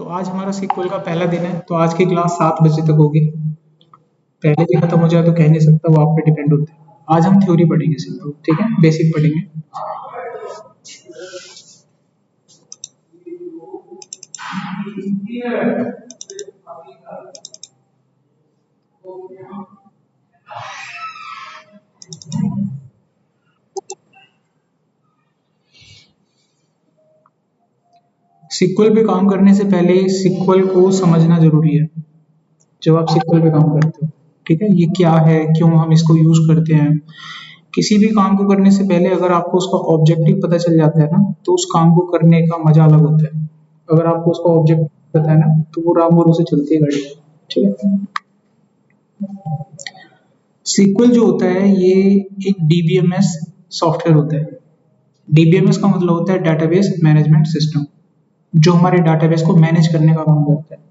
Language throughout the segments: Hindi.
तो आज हमारा सीक्वल का पहला दिन है, तो आज की क्लास 7 बजे तक होगी। पहले दिन खत्म हो जाए तो कह नहीं सकता, वो आप पे डिपेंड होता है। आज हम थ्योरी पढ़ेंगे सिर्फ, ठीक है, बेसिक पढ़ेंगे। सीक्वल पे काम करने से पहले सीक्वल को समझना जरूरी है। जब आप सीक्वल पे काम करते हो, ठीक है, ये क्या है, क्यों हम इसको यूज करते हैं। किसी भी काम को करने से पहले अगर आपको उसका ऑब्जेक्टिव पता चल जाता है ना, तो उस काम को करने का मजा अलग होता है। अगर आपको उसका ऑब्जेक्टिव पता है ना, तो वो राम भरोसे चलती है गाड़ी, ठीक है। सीक्वल जो होता है ये एक डीबीएमएस सॉफ्टवेयर होता है। डीबीएमएस का मतलब होता है डेटाबेस मैनेजमेंट सिस्टम, जो हमारे डाटाबेस को मैनेज करने का काम करता है।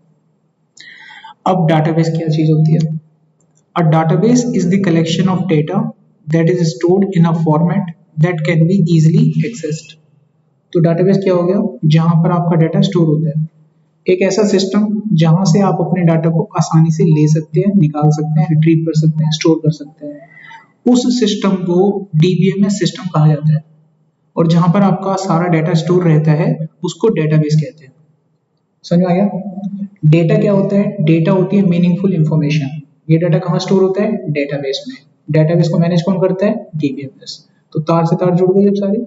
अब डाटाबेस क्या चीज होती है? A database is the collection of data that is stored in a format that can be easily accessed. तो डाटाबेस क्या हो गया? जहां पर आपका डाटा स्टोर होता है। एक ऐसा सिस्टम जहां से आप अपने डाटा को आसानी से ले सकते हैं, निकाल सकते हैं, रिट्रीव कर सकते हैं, स्टोर कर सकते हैं। उस सिस्टम को डीबीएमएस सिस्टम कहा जाता है। और जहां पर आपका सारा डाटा स्टोर रहता है, उसको डेटाबेस कहते हैं। समझ में आ गया? डेटा क्या होता है? डेटा होती है मीनिंगफुल इंफॉर्मेशन। ये डाटा कहाँ स्टोर होता है? डेटाबेस में। डेटाबेस को मैनेज कौन करता है? डीबीएमएस। तो तार से तार जुड़ गई अब सारी।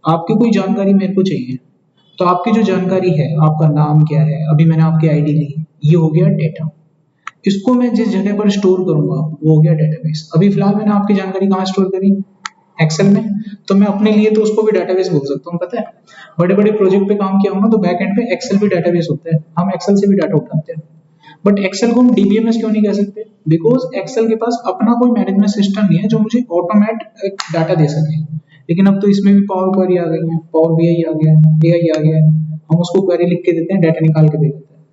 आपकी कोई जानकारी मेरे को चाहिए, तो आपकी जो जानकारी है, आपका नाम क्या है, अभी मैंने आपकी आईडी ली, ये हो गया डेटा। इसको मैं जिस जगह पर स्टोर करूंगा वो हो गया डेटाबेस। अभी फिलहाल मैंने आपकी जानकारी कहाँ स्टोर करी? एक्सेल में। तो मैं अपने लिए तो उसको भी डेटाबेस बोल सकता हूँ, पता है। बड़े बड़े प्रोजेक्ट पे काम किया हूँ ना, तो बैक एंड पे एक्सेल भी डेटाबेस होता है, हम एक्सेल से भी डाटा उठाते हैं। बट एक्सेल को हम डीबीएमएस क्यों नहीं कह सकते? बिकॉज एक्सेल के पास अपना कोई मैनेजमेंट सिस्टम नहीं है जो मुझे ऑटोमेट डाटा दे सके। लेकिन अब तो इसमें भी पावर क्वेरी आ गई है, पावर बीआई आ गया है, एआई आ गया है। हम उसको क्वेरी लिख के देते हैं, डाटा निकाल के दे देते हैं,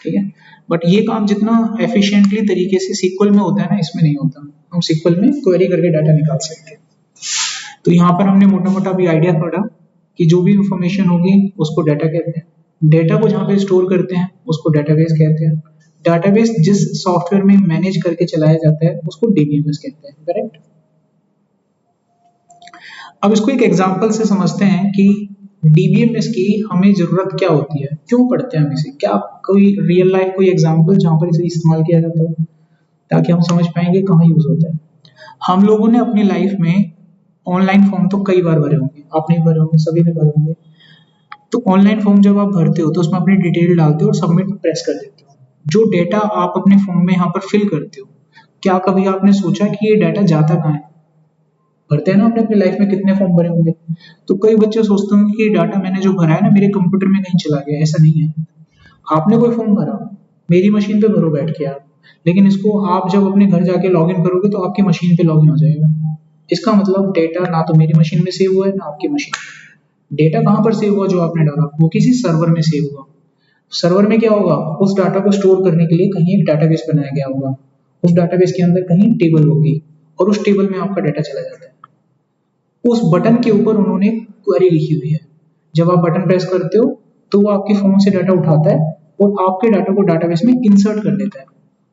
ठीक है। बट ये काम जितना एफिशिएंटली तरीके से सीक्वल में होता है ना, इसमें नहीं होता। हम सीक्वल में क्वेरी करके डाटा निकाल सकते हैं। तो यहाँ पर हमने मोटा मोटा भी आइडिया पढ़ा कि जो भी इंफॉर्मेशन होगी उसको डाटा कहते हैं। डेटा को जहाँ पे स्टोर करते हैं उसको डेटाबेस कहते हैं। डाटाबेस जिस सॉफ्टवेयर में मैनेज करके चलाया जाता है उसको डीबीएमएस कहते हैं, करेक्ट। अब इसको एक एग्जांपल से समझते हैं कि डीबीएमएस की हमें जरूरत क्या होती है, क्यों पढ़ते हैं हम इसे। क्या कोई रियल लाइफ कोई एग्जांपल जहाँ पर इसे इस्तेमाल किया जाता हो, ताकि हम समझ पाएंगे कहाँ यूज होता है। हम लोगों ने अपनी लाइफ में ऑनलाइन फॉर्म तो कई बार भरे होंगे, आपने भरे होंगे, सभी ने भरे होंगे। तो ऑनलाइन फॉर्म जब आप भरते हो तो उसमें अपनी डिटेल डालते हो और सबमिट प्रेस कर देते हो। जो डेटा आप अपने फॉर्म में यहाँ पर फिल करते हो, क्या कभी आपने सोचा कि ये डाटा जाता कहाँ है? भरते हैं ना आपने अपनी लाइफ में, कितने फॉर्म भरे होंगे। तो कई बच्चे सोचते होंगे कि डाटा मैंने जो भरा है ना, मेरे कंप्यूटर में कहीं चला गया। ऐसा नहीं है। आपने कोई फॉर्म भरा, मेरी मशीन पे भरो बैठ के आप, लेकिन इसको आप जब अपने घर जाके लॉग इन करोगे तो आपकी मशीन पे लॉग इन हो जाएगा। इसका मतलब डेटा ना तो मेरी मशीन में सेव हुआ है ना आपकी मशीन में। डेटा कहाँ पर सेव हुआ? जो आपने डाला वो किसी सर्वर में सेव हुआ। सर्वर में क्या होगा? उस डाटा को स्टोर करने के लिए कहीं एक डाटाबेस बनाया गया होगा। उस डाटाबेस के अंदर कहीं टेबल होगी और उस टेबल में आपका डाटा चला जाता है। उस बटन के ऊपर उन्होंने क्वेरी लिखी हुई है। जब आप बटन प्रेस करते हो तो वो आपके फोन से डाटा उठाता है और आपके डाटा को डाटाबेस में इंसर्ट कर देता है,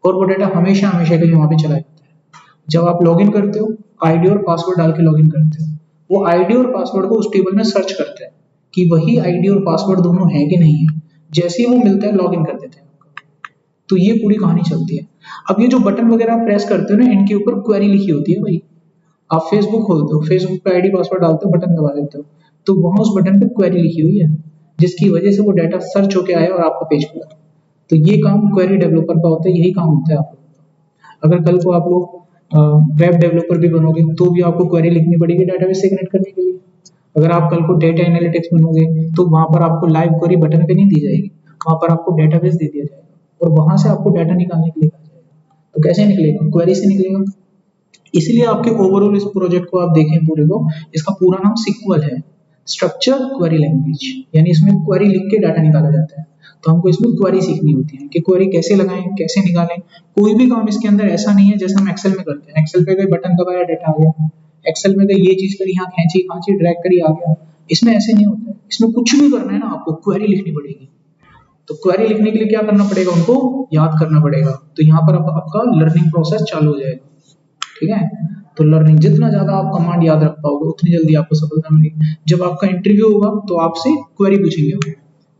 और वो डाटा हमेशा हमेशा के लिए वहां पे चला जाता है। जब आप लॉगिन करते हो, आईडी और पासवर्ड डाल के लॉगिन करते हो, वो आईडी और पासवर्ड को उस टेबल में सर्च करता है कि वही आईडी और पासवर्ड दोनों है कि नहीं है। जैसे ही वो मिलता है, लॉगिन कर देते हैं। तो ये पूरी कहानी चलती है। अब ये जो बटन वगैरह आप प्रेस करते हो ना, इनके ऊपर क्वेरी लिखी होती है भाई। आप फेसबुक खोलते हो, फेसबुक पे आईडी पासवर्ड डालते हो, बटन दबा देते हो, तो वहां उस बटन पे क्वेरी लिखी हुई है, जिसकी वजह से वो डाटा सर्च होके आया और आपका पेज खुला। तो ये काम क्वेरी डेवलपर का होता है, यही काम होता है आप लोगों का। अगर कल को आप लोग वेब डेवलपर भी बनोगे तो भी आपको क्वेरी लिखनी पड़ेगी डाटाबेस से कनेक्ट करने के लिए। अगर आप कल को डेटा एनालिटिक्स बनोगे तो वहां पर आपको लाइव क्वेरी बटन पे नहीं दी जाएगी, वहां पर आपको डेटाबेस दे दिया जाएगा और वहां से आपको डाटा निकालने के लिए कहा जाएगा। तो कैसे निकलेगा? क्वेरी से निकलेगा। इसलिए आपके ओवरऑल इस प्रोजेक्ट को आप देखें पूरे को, इसका पूरा नाम सीक्वल है, स्ट्रक्चर क्वेरी लैंग्वेज। यानी इसमें क्वेरी लिख के डाटा निकाला जाता है। तो हमको इसमें क्वेरी सीखनी होती है कि क्वेरी कैसे लगाएं, कैसे निकालें। कोई भी काम इसके अंदर ऐसा नहीं है जैसे हम एक्सेल में करते हैं। एक्सेल पे कोई बटन दबाया, डाटा आ गया। एक्सेल में कोई ये चीज करी, यहाँ खींची खांची ड्रैग करी, आ गया। इसमें ऐसे नहीं होता है। इसमें कुछ भी करना है ना, आपको क्वेरी लिखनी पड़ेगी। तो क्वेरी लिखने के लिए क्या करना पड़ेगा, उनको याद करना पड़ेगा। तो यहाँ पर आपका लर्निंग प्रोसेस चालू हो जाएगा, ठीक है। तो लर्निंग, जितना ज्यादा आप कमांड याद रख पाओगे उतनी जल्दी आपको सफलता मिलेगी। जब आपका इंटरव्यू होगा तो आपसे क्वेरी पूछेंगे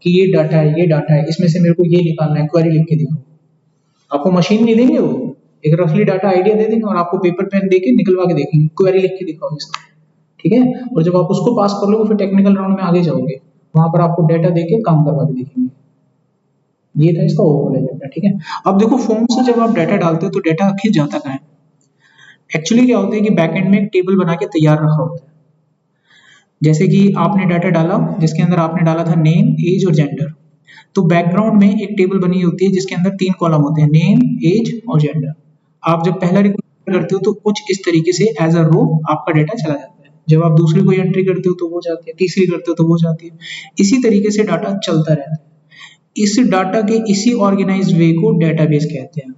कि ये डाटा है, ये डाटा है, इसमें से मेरे को ये निकालना है, क्वेरी लिख के दिखाओ। आपको मशीन नहीं देंगे, वो एक रफली डाटा आइडिया दे देंगे और आपको पेपर पेन देके निकलवा के देखेंगे, क्वेरी लिख के दिखाओ इसका, ठीक है। और जब आप उसको पास कर लोगे फिर टेक्निकल राउंड में आगे जाओगे, वहां पर आपको डाटा देके काम करवा के देखेंगे। ये था इसका ओवरऑल एजेंडा, ठीक है। अब देखो फॉर्म से जब आप डाटा डालते हो तो डाटा खिंच जाता कहाँ है। एक्चुअली क्या होता है कि बैकएंड में एक टेबल बना के तैयार रखा होता है। जैसे कि आपने डाटा डाला जिसके अंदर आपने डाला था नेम, एज और जेंडर, तो बैकग्राउंड में एक टेबल बनी होती है जिसके अंदर 3 कॉलम होते हैं, नेम, एज और जेंडर। आप जब पहला रिकॉर्ड करते हो तो कुछ इस तरीके से एज अ रो आपका डाटा चला जाता है। जब आप दूसरी कोई एंट्री करते हो तो वो जाती है, तीसरी करते हो तो वो जाती है, इसी तरीके से डाटा चलता रहता है। इस डाटा के इसी ऑर्गेनाइज वे को डेटाबेस कहते हैं।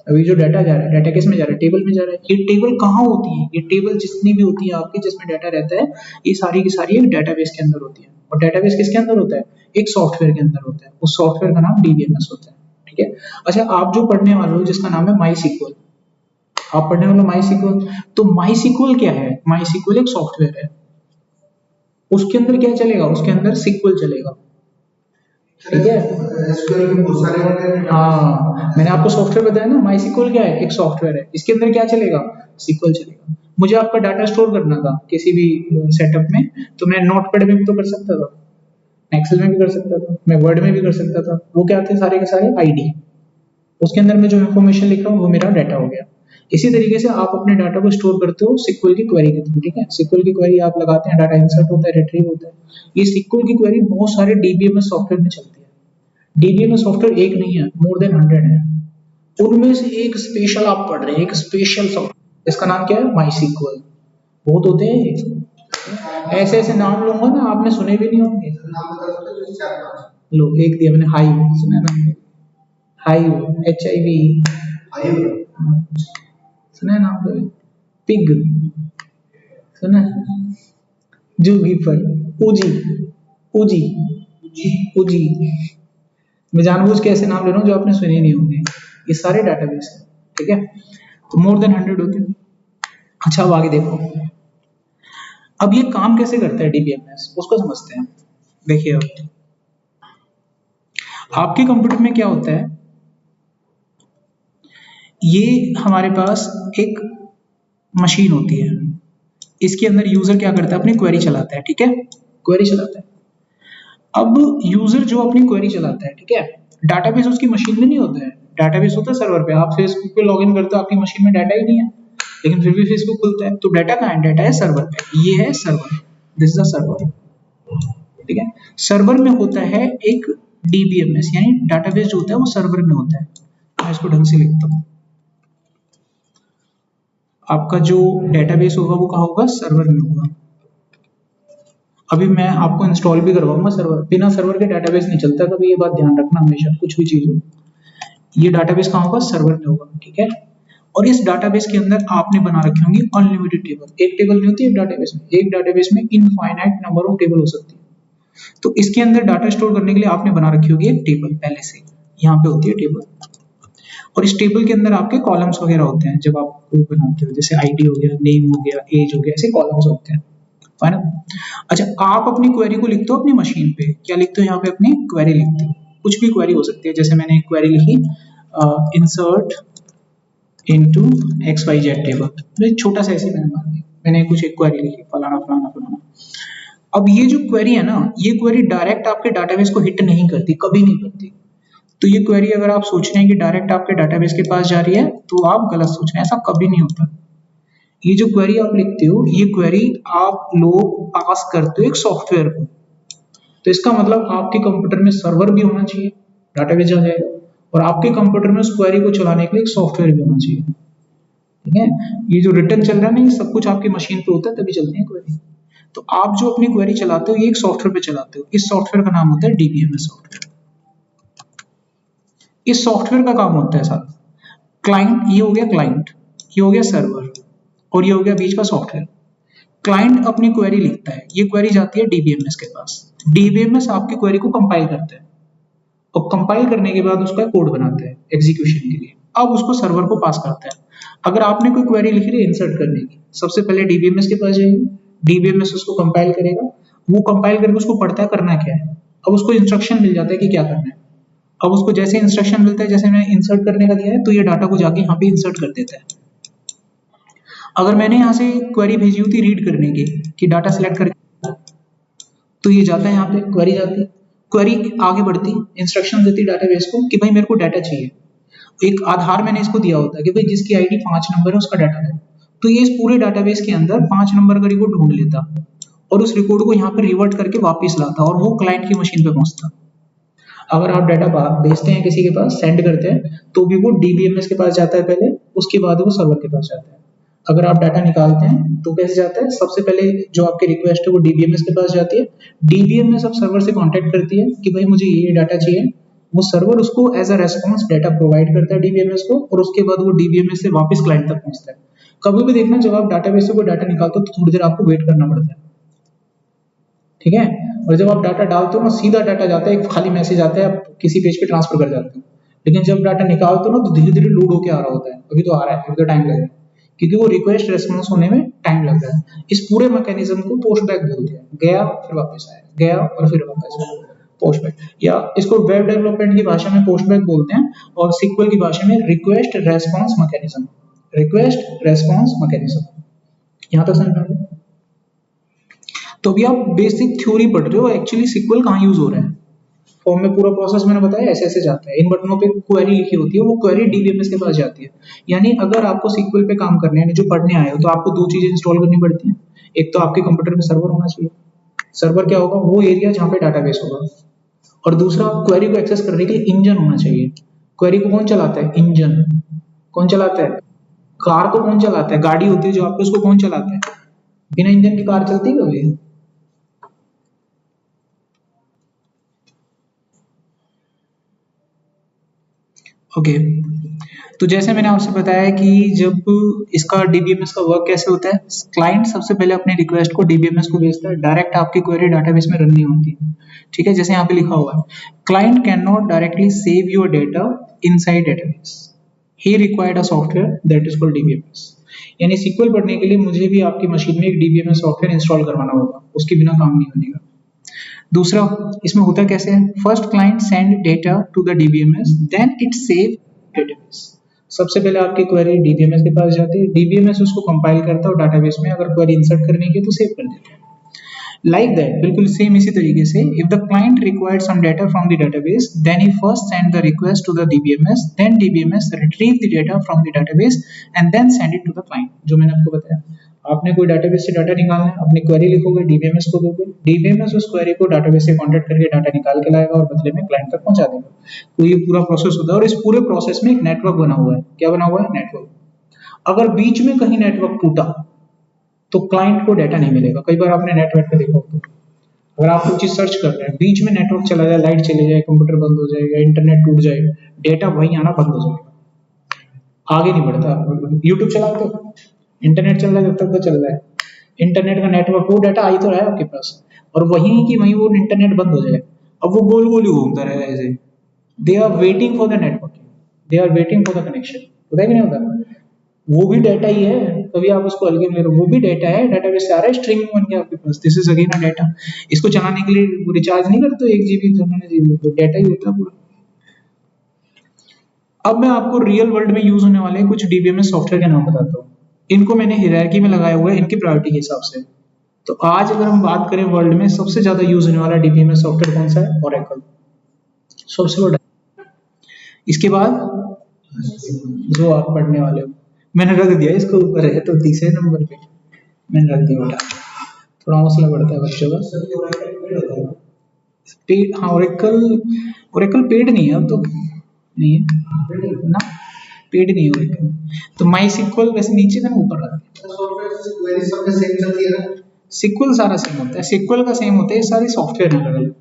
अभी जो डाटा जा रहा है, डाटा किस में जा रहा है, टेबल में जा रहा है। ये टेबल कहाँ होती है, ये टेबल जितनी भी होती है आपकी जिसमें डाटा रहता है, ये सारी की सारी एक डाटाबेस के अंदर होती है। और डाटाबेस किसके अंदर होता है, एक सॉफ्टवेयर के अंदर होता है। उस सॉफ्टवेयर का नाम डीबीएमएस होता है, ठीक है। अच्छा, आप जो पढ़ने वाले हो जिसका नाम है माई सीक्वल, आप पढ़ने वाले माई सीक्वल, तो माई सीक्वल क्या है, माई सीक्वल एक सॉफ्टवेयर है। उसके अंदर क्या चलेगा, उसके अंदर सीक्वल चलेगा, ठीक है। हाँ, मैंने आपको सॉफ्टवेयर बताया ना, माई सीक्वल क्या है, एक सॉफ्टवेयर है, इसके अंदर क्या चलेगा, सीक्वल चलेगा। मुझे आपका डाटा स्टोर करना था किसी भी सेटअप में, तो मैं नोटपैड में भी तो कर सकता था, एक्सेल में भी कर सकता था, मैं वर्ड में भी कर सकता था। वो क्या थे, सारे के सारे आईडी, उसके अंदर मैं जो इन्फॉर्मेशन लिख रहा हूँ वो मेरा डाटा हो गया। इसी तरीके से आप अपने डाटा को स्टोर करते हो सिक्वल की क्वेरी के थ्रू, ठीक है। सिक्वल की क्वेरी आप लगाते हैं, डाटा इंसर्ट होता है, रिट्रीव होता है। ये सिक्वल की क्वेरी बहुत सारे डीबीएमएस सॉफ्टवेयर में चलती है। डीबीएमएस सॉफ्टवेयर एक नहीं है, मोर देन 100 है। उनमें से एक स्पेशल आप पढ़ रहे हैं, एक स्पेशल सॉफ्टवेयर, इसका नाम क्या है, माई सीक्वल। बहुत होते हैं ऐसे ऐसे नाम लूंगा ना, आपने सुने भी नहीं होंगे। लो एक दिया मैंने, हाइव सुना ना, हाइव, HIV, सुना नाम कभी, पिग सुना, जूहीपर, उजी, उजी, उजी। मैं जानबूझ के ऐसे नाम ले रहा हूँ जो आपने सुने नहीं होंगे। ये सारे डाटाबेस हैं, ठीक है। तो मोर देन 100 होते हैं। अच्छा, अब आगे देखो, अब ये काम कैसे करता है डीबीएमएस, उसको समझते हैं। देखिए, अब आपके कंप्यूटर में क्या होता है, ये हमारे पास एक मशीन होती है, इसके अंदर यूजर क्या करता है, अपनी क्वेरी चलाता है, ठीक है, क्वेरी चलाता है। अब यूजर जो अपनी क्वेरी चलाता है, ठीक है, डाटाबेस उसकी मशीन में नहीं होता है, डाटाबेस होता है सर्वर पे। आप फेसबुक पे लॉगिन करते हो, आपकी मशीन में डाटा ही नहीं है, लेकिन फिर भी फेसबुक खुलता है, तो डाटा कहाँ है, डाटा है सर्वर पे। ये है server, this is the server, ठीक है। सर्वर में होता है एक डीबीएमएस, यानी डाटाबेस जो होता है वो सर्वर में होता है। मैं इसको ढंग से लिखता हूँ, आपका जो डेटाबेस होगा वो कहाँ होगा, सर्वर में होगा। अभी मैं आपको इंस्टॉल भी करवाऊंगा सर्वर, बिना सर्वर के डेटाबेस नहीं चलता कभी, ये बात ध्यान रखना हमेशा, कुछ भी चीज हो। ये डाटाबेस कहाँ होगा, सर्वर में होगा, ठीक है। और इस डाटाबेस के अंदर आपने बना रखी होंगी अनलिमिटेड टेबल। एक टेबल नहीं होती एक डाटाबेस में, एक डाटाबेस में इनफाइनाइट नंबर ऑफ टेबल हो सकती है। तो इसके अंदर डाटा स्टोर करने के लिए आपने बना रखी होगी एक टेबल पहले से, यहाँ पे होती है टेबल। और इस टेबल के अंदर आपके कॉलम्स वगैरह होते हैं जब आप कोई बनाते हो, जैसे आईडी हो गया, नेम हो गया, एज हो गया, ऐसे कॉलम्स होते हैं, है ना। अच्छा, आप अपनी क्वेरी को लिखते हो अपनी मशीन पे, क्या लिखते हो यहाँ पे, अपनी क्वेरी लिखते हो। कुछ भी क्वेरी हो सकती है, जैसे मैंने एक क्वेरी लिखी, इंसर्ट इनटू XYZ टेबल, छोटा सा ऐसे मैंने कुछ एक क्वेरी लिखी, फलाना फलाना फलाना। अब ये जो क्वेरी है ना, ये क्वेरी डायरेक्ट आपके डाटाबेस को हिट नहीं करती, कभी नहीं करती। तो ये क्वेरी अगर आप सोच रहे हैं कि डायरेक्ट आपके डाटाबेस के पास जा रही है, तो आप गलत सोच रहे हैं, ऐसा कभी नहीं होता। ये जो क्वेरी आप लिखते हो, ये क्वेरी आप लोग पास करते हो एक सॉफ्टवेयर को। तो इसका मतलब आपके कंप्यूटर में सर्वर भी होना चाहिए, डाटाबेस जा जाएगा, और आपके कंप्यूटर में उस क्वेरी को चलाने के लिए एक सॉफ्टवेयर भी होना चाहिए, ठीक है। ये जो रिटर्न चल रहा है ना, ये सब कुछ आपकी मशीन पे होता है, तभी चलती है क्वेरी। तो आप जो अपनी क्वेरी चलाते हो, ये एक सॉफ्टवेयर पे चलाते हो। इस सॉफ्टवेयर का नाम होता है डीबीएमएस सॉफ्टवेयर। इस सॉफ्टवेयर का काम होता है साथ क्लाइंट, ये हो गया क्लाइंट, ये हो गया सर्वर, और ये हो गया बीच का सॉफ्टवेयर। क्लाइंट अपनी क्वेरी लिखता है, ये क्वेरी जाती है डीबीएमएस के पास, डीबीएमएस आपकी क्वेरी को कंपाइल करता है। और कंपाइल करने के बाद उसका कोड बनाता है एग्जीक्यूशन के लिए। अब उसको सर्वर को पास करता है। अगर आपने कोई क्वेरी लिखी है इंसर्ट करने की, सबसे पहले डीबीएमएस के पास जाएगी, डीबीएमएस उसको कंपाइल करेगा, वो कंपाइल करके उसको पढ़ता है करना क्या है। अब उसको इंस्ट्रक्शन मिल जाता है कि क्या करना है। अब उसको जैसे इंस्ट्रक्शन मिलता है, जैसे मैंने इंसर्ट करने का दिया है, तो ये डाटा को जाके यहाँ पे इंसर्ट कर देता है। अगर मैंने यहाँ से क्वेरी भेजी होती रीड करने की कि डाटा सिलेक्ट करके, तो ये जाता है यहाँ पे, क्वेरी जाती है, क्वेरी आगे बढ़ती, इंस्ट्रक्शन देती डाटाबेस को कि भाई मेरे को डाटा चाहिए। एक आधार मैंने इसको दिया होता है कि भाई जिसकी आईडी 5 नंबर है उसका डाटा दो, तो ये इस पूरे डाटाबेस के अंदर 5 नंबर का रिकॉर्ड ढूंढ लेता और उस रिकॉर्ड को यहाँ पर रिवर्ट करके वापस लाता और वो क्लाइंट की मशीन पे पहुंचता। अगर आप डाटा भेजते हैं किसी के पास, सेंड करते हैं, तो भी वो डीबीएमएस के पास जाता है पहले, उसके बाद वो सर्वर के पास जाता है। अगर आप डाटा निकालते हैं तो कैसे जाता है, सबसे पहले जो आपकी रिक्वेस्ट है वो डीबीएमएस के पास जाती है, डीबीएमएस अब सर्वर से कांटेक्ट करती है कि भाई मुझे ये डाटा चाहिए, वो सर्वर उसको as a response data provide करता है डीबीएमएस को, और उसके बाद वो डीबीएमएस से वापस क्लाइंट तक पहुंचता है। कभी भी देखना जब आप डाटाबेस से कोई डाटा निकालते हो तो थोड़ी देर आपको वेट करना पड़ता है, ठीक है। और जब आप डाटा डालते हो ना, सीधा डाटा जाता है, एक खाली मैसेज आता है, आप किसी पेज पे ट्रांसफर कर जाते हो। लेकिन जब डाटा निकालते हो ना, तो धीरे धीरे लोड होकर आ रहा होता है, अभी तो आ रहा है, अभी तो टाइम लगेगा, क्योंकि वो रिक्वेस्ट रेस्पॉन्स होने में टाइम लगता है। इस पूरे मैकेनिज्म को पोस्ट बैक बोलते हैं, गया फिर वापस आया, गया और फिर वापस आया, पोस्ट बैक। या इसको वेब डेवलपमेंट की भाषा में पोस्ट बैक बोलते हैं, और सीक्वल की भाषा में request response mechanism, request response mechanism. यहां तक समझ में आ गया? तो अभी आप बेसिक थ्योरी पढ़ रहे हो, एक्चुअली सीक्वल कहाँ यूज हो रहा है। फॉर्म में पूरा प्रोसेस मैंने बताया ऐसे ऐसे जाता है, इन बटनों पे क्वेरी लिखी होती है, वो क्वेरी डीबीएमएस के पास जाती है। यानी अगर आपको सीक्वल पे काम करने हैं, जो पढ़ने आए हो, तो आपको दो चीजें इंस्टॉल करनी पड़ती हैं। एक तो आपके कंप्यूटर में सर्वर होना चाहिए, सर्वर क्या होगा, वो एरिया जहाँ पे डाटाबेस होगा। और दूसरा, क्वेरी को एक्सेस करने के लिए इंजन होना चाहिए। क्वेरी को कौन चलाता है, इंजन। कौन चलाता है, कार को कौन चलाता है, गाड़ी होती है जो आपको, उसको कौन चलाता है। बिना इंजन की कार चलती है कभी? ओके तो जैसे मैंने आपसे बताया कि जब इसका डीबीएमएस का वर्क कैसे होता है, क्लाइंट सबसे पहले अपनी रिक्वेस्ट को डीबीएमएस को भेजता है, डायरेक्ट आपकी क्वेरी डाटाबेस में रन नहीं होती है, ठीक है। जैसे यहाँ पे लिखा हुआ है, client can not directly save your data inside database, he required a software that is called DBMS. यानी सीक्वल पढ़ने के लिए मुझे भी आपकी मशीन में एक डीबीएमएस सॉफ्टवेयर इंस्टॉल करवाना होगा, उसके बिना काम नहीं बनेगा। दूसरा, इसमें होता कैसे है, first client send data to the DBMS, then it save database. सबसे पहले आपकी क्वेरी डीबीएमएस के पास जाती है, डीबीएमएस उसको कंपाइल करता है और डाटाबेस में अगर क्वेरी इंसर्ट करने की है तो सेव कर देता है। Like that, बिल्कुल सेम इसी तरीके से, if the client required some data from the database, then he first send the request to the DBMS, then DBMS retrieve the data from the database and then send it to the client। जो मैंने आपको बताया, आपने कोई डाटाबेस से डाटा निकालना है, अपनी क्वेरी लिखोगे, डीबीएमएस को दोगे, डीबीएमएस उस क्वेरी को डाटाबेस से कांटेक्ट करके डाटा निकाल के लाएगा और बदले में क्लाइंट तक पहुंचा देगा। तो ये पूरा प्रोसेस होता है, और इस पूरे प्रोसेस में एक नेटवर्क बना हुआ है। क्या बना हुआ है, नेटवर्क। अगर बीच में कहीं नेटवर्क टूटा तो क्लाइंट को डाटा नहीं मिलेगा। कई बार आपने नेटवर्क पे देखा होगा, अगर आप कुछ चीज सर्च कर रहे हैं, बीच में नेटवर्क चला जाए, लाइट चले जाए, कंप्यूटर बंद हो जाएगा, इंटरनेट टूट जाए, डेटा वहीं आना बंद हो जाएगा, आगे नहीं बढ़ता। यूट्यूब चलाते हो, इंटरनेट चल रहा है, जब तक तो चल रहा है, इंटरनेट का नेटवर्क, वो डाटा आई तो रहा है आपके पास, और वहीं की वहीं वो इंटरनेट बंद हो जाए। अब वो गोल गोल ही घूमता रहेगा ऐसे। They are waiting for the network, they are waiting for the connection. होता है कि नहीं होता? वो भी डाटा ही है, कभी आप उसको हल्के में लो, वो भी डाटा है, डाटाबेस से आ रहा है, स्ट्रिंग बन के आपके पास, this is again a data. इसको चलाने के लिए रिचार्ज नहीं करते 1 जीबी 2 जीबी, तो डाटा ही होता है पूरा। अब मैं आपको रियल वर्ल्ड में यूज होने वाले कुछ डीबीएमएस सॉफ्टवेयर के नाम बताता हूँ। इनको मैंने हायरार्की में लगाया हुआ है, इनकी प्रायोरिटी के हिसाब से। तो आज अगर हम बात करें वर्ल्ड में सबसे ज्यादा यूज होने वाला डीबीएमएस सॉफ्टवेयर कौन सा है, ओरेकल, सबसे बड़ा। इसके बाद जो आप पढ़ने वाले हो, मैंने रख दिया इसको ऊपर है, तो तीसरे नंबर पे मैंने रख दिया बेटा, थोड़ा हौसला बढ़ता है बच्चों का। पेड, हाँ ओरेकल, ओरेकल पेड नहीं है, अब तो नहीं है ना, पेड नहीं है ओरेकल। तो माई सिक्वल वैसे नीचे था ना, ऊपर रखा है। सिक्वल सारा सेम होता है, सिक्वल का सेम होता है, ये सारी सॉफ्टवेयर है अलग।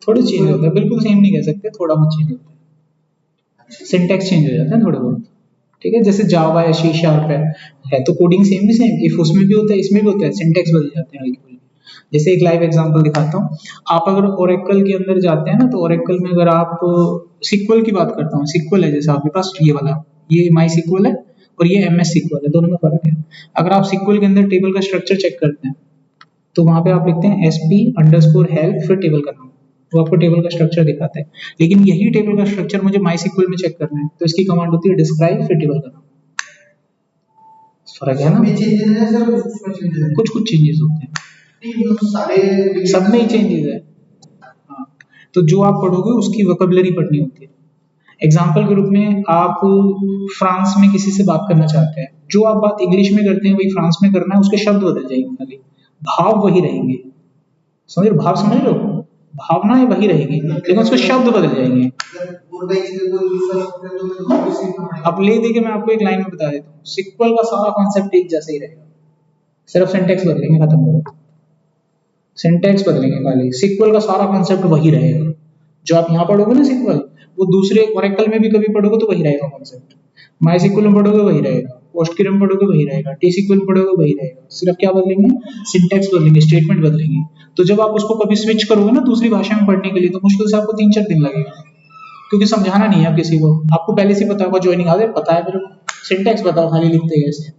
थोड़ी चेंज होता है, बिल्कुल सेम नहीं कह सकते, थोड़ा बहुत चेंज होता है, सिंटैक्स चेंज हो जाता है थोड़े बहुत, ठीक है। जैसे जावा है, सी शार्प है तो कोडिंग सेम भी सेम, इफ उसमें भी होता है इसमें भी होता है, सिंटैक्स बदल जाते हैं हल्की। जैसे एक लाइव एग्जांपल दिखाता हूँ। आप अगर ओरेकल के अंदर जाते हैं ना, तो ओरेकल में अगर आप सिक्वल की बात करता हूँ, सिक्वल है जैसे आपके पास ये वाला, ये माई सिक्वल है और ये एमएस सिक्वल है, दोनों में फर्क है। अगर आप सिक्वल के अंदर टेबल का स्ट्रक्चर चेक करते हैं तो वहां पे आप लिखते हैं sp_help फिर टेबल का नाम, वो आपको टेबल का स्ट्रक्चर दिखाता है। लेकिन यही टेबल का स्ट्रक्चर मुझे माई सिक्वल में चेक करना है तो इसकी कमांड होती है डिस्क्राइब फिर टेबल का नाम। फर्क है ना, कुछ कुछ चेंजेस होते हैं, सब में ही चेंजेस है। हाँ, तो जो आप पढ़ोगे उसकी वोकैबुलरी पढ़नी होती है। एग्जाम्पल के रूप में आप फ्रांस में किसी से बात करना चाहते हैं, जो आप बात इंग्लिश में करते हैं वही फ्रांस में करना है, उसके शब्द बदल जाएंगे, खाली भाव वही रहेंगे। समझ रहे, भाव समझ लो, भावनाएं वही रहेगी लेकिन उसके शब्द बदल जाएंगे। अब ले दे के मैं आपको एक लाइन में बता देता हूँ, सिक्वल का सारा कॉन्सेप्ट एक जैसा ही रहेगा, सिर्फ सिंटैक्स बदलेंगे, खत्म करो। सिंटैक्स बदलेंगे खाली, सिक्वल का सारा कॉन्सेप्ट वही रहेगा। जो आप यहाँ पढ़ोगे ना सिक्वल, वो दूसरे ओरेकल में भी कभी पढ़ोगे तो वही रहेगा कॉन्सेप्ट। माई सिक्वल में पढ़ोगे वही रहेगा, पोस्टग्रे में पढ़ोगे वही रहेगा, टी सिक्वल में पढ़ोगे वही रहेगा, सिर्फ क्या बदलेंगे, सिंटैक्स बदलेंगे, स्टेटमेंट बदलेंगे। तो जब आप उसको कभी स्विच करोगे ना दूसरी भाषा में पढ़ने के लिए तो मुश्किल से आपको 3-4 दिन लगेगा, क्योंकि समझाना नहीं है किसी को, आपको पहले से पता होगा, ज्वाइनिंग आगे पता है मेरे को, सिंटैक्स बताओ खाली लिखते कैसे,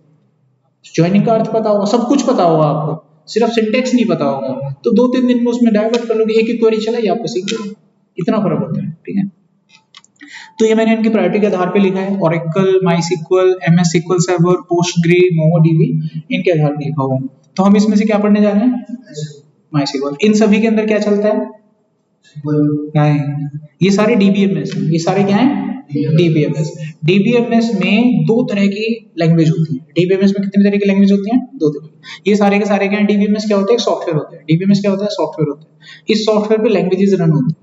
ज्वाइनिंग का अर्थ पता होगा, सब कुछ पता होगा आपको, सिर्फ सिंटैक्स नहीं पता होगा। तो 2-3 दिन में उसमें डाइवर्ट कर लोगे, एक एक क्वेरी चलाइए आपको सीख जाओगे, इतना फर्क होता है। ठीक है, तो ये मैंने इनकी प्रायोरिटी के आधार पे लिखा है, Oracle, MySQL, MS SQL server, Postgre, MongoDB, इनके आधार पे लिखा हुआ है। तो हम इसमें से क्या पढ़ने जा रहे हैं, माई सिक्वल। इन सभी के अंदर क्या चलता है, नहीं, ये सारे डीबीएमएस हैं, ये सारे क्या हैं, डीबीएमएस। डीबीएमएस में दो तरह की लैंग्वेज होती है। डीबीएमएस में कितने तरह की लैंग्वेज होती हैं, 2 तरह। ये सारे के सारे क्या हैं, डीबीएमएस क्या होता है, एक सॉफ्टवेयर होता है। डीबीएमएस क्या होता है, सॉफ्टवेयर होता है। इस सॉफ्टवेयर पे लैंग्वेजेस रन होती है।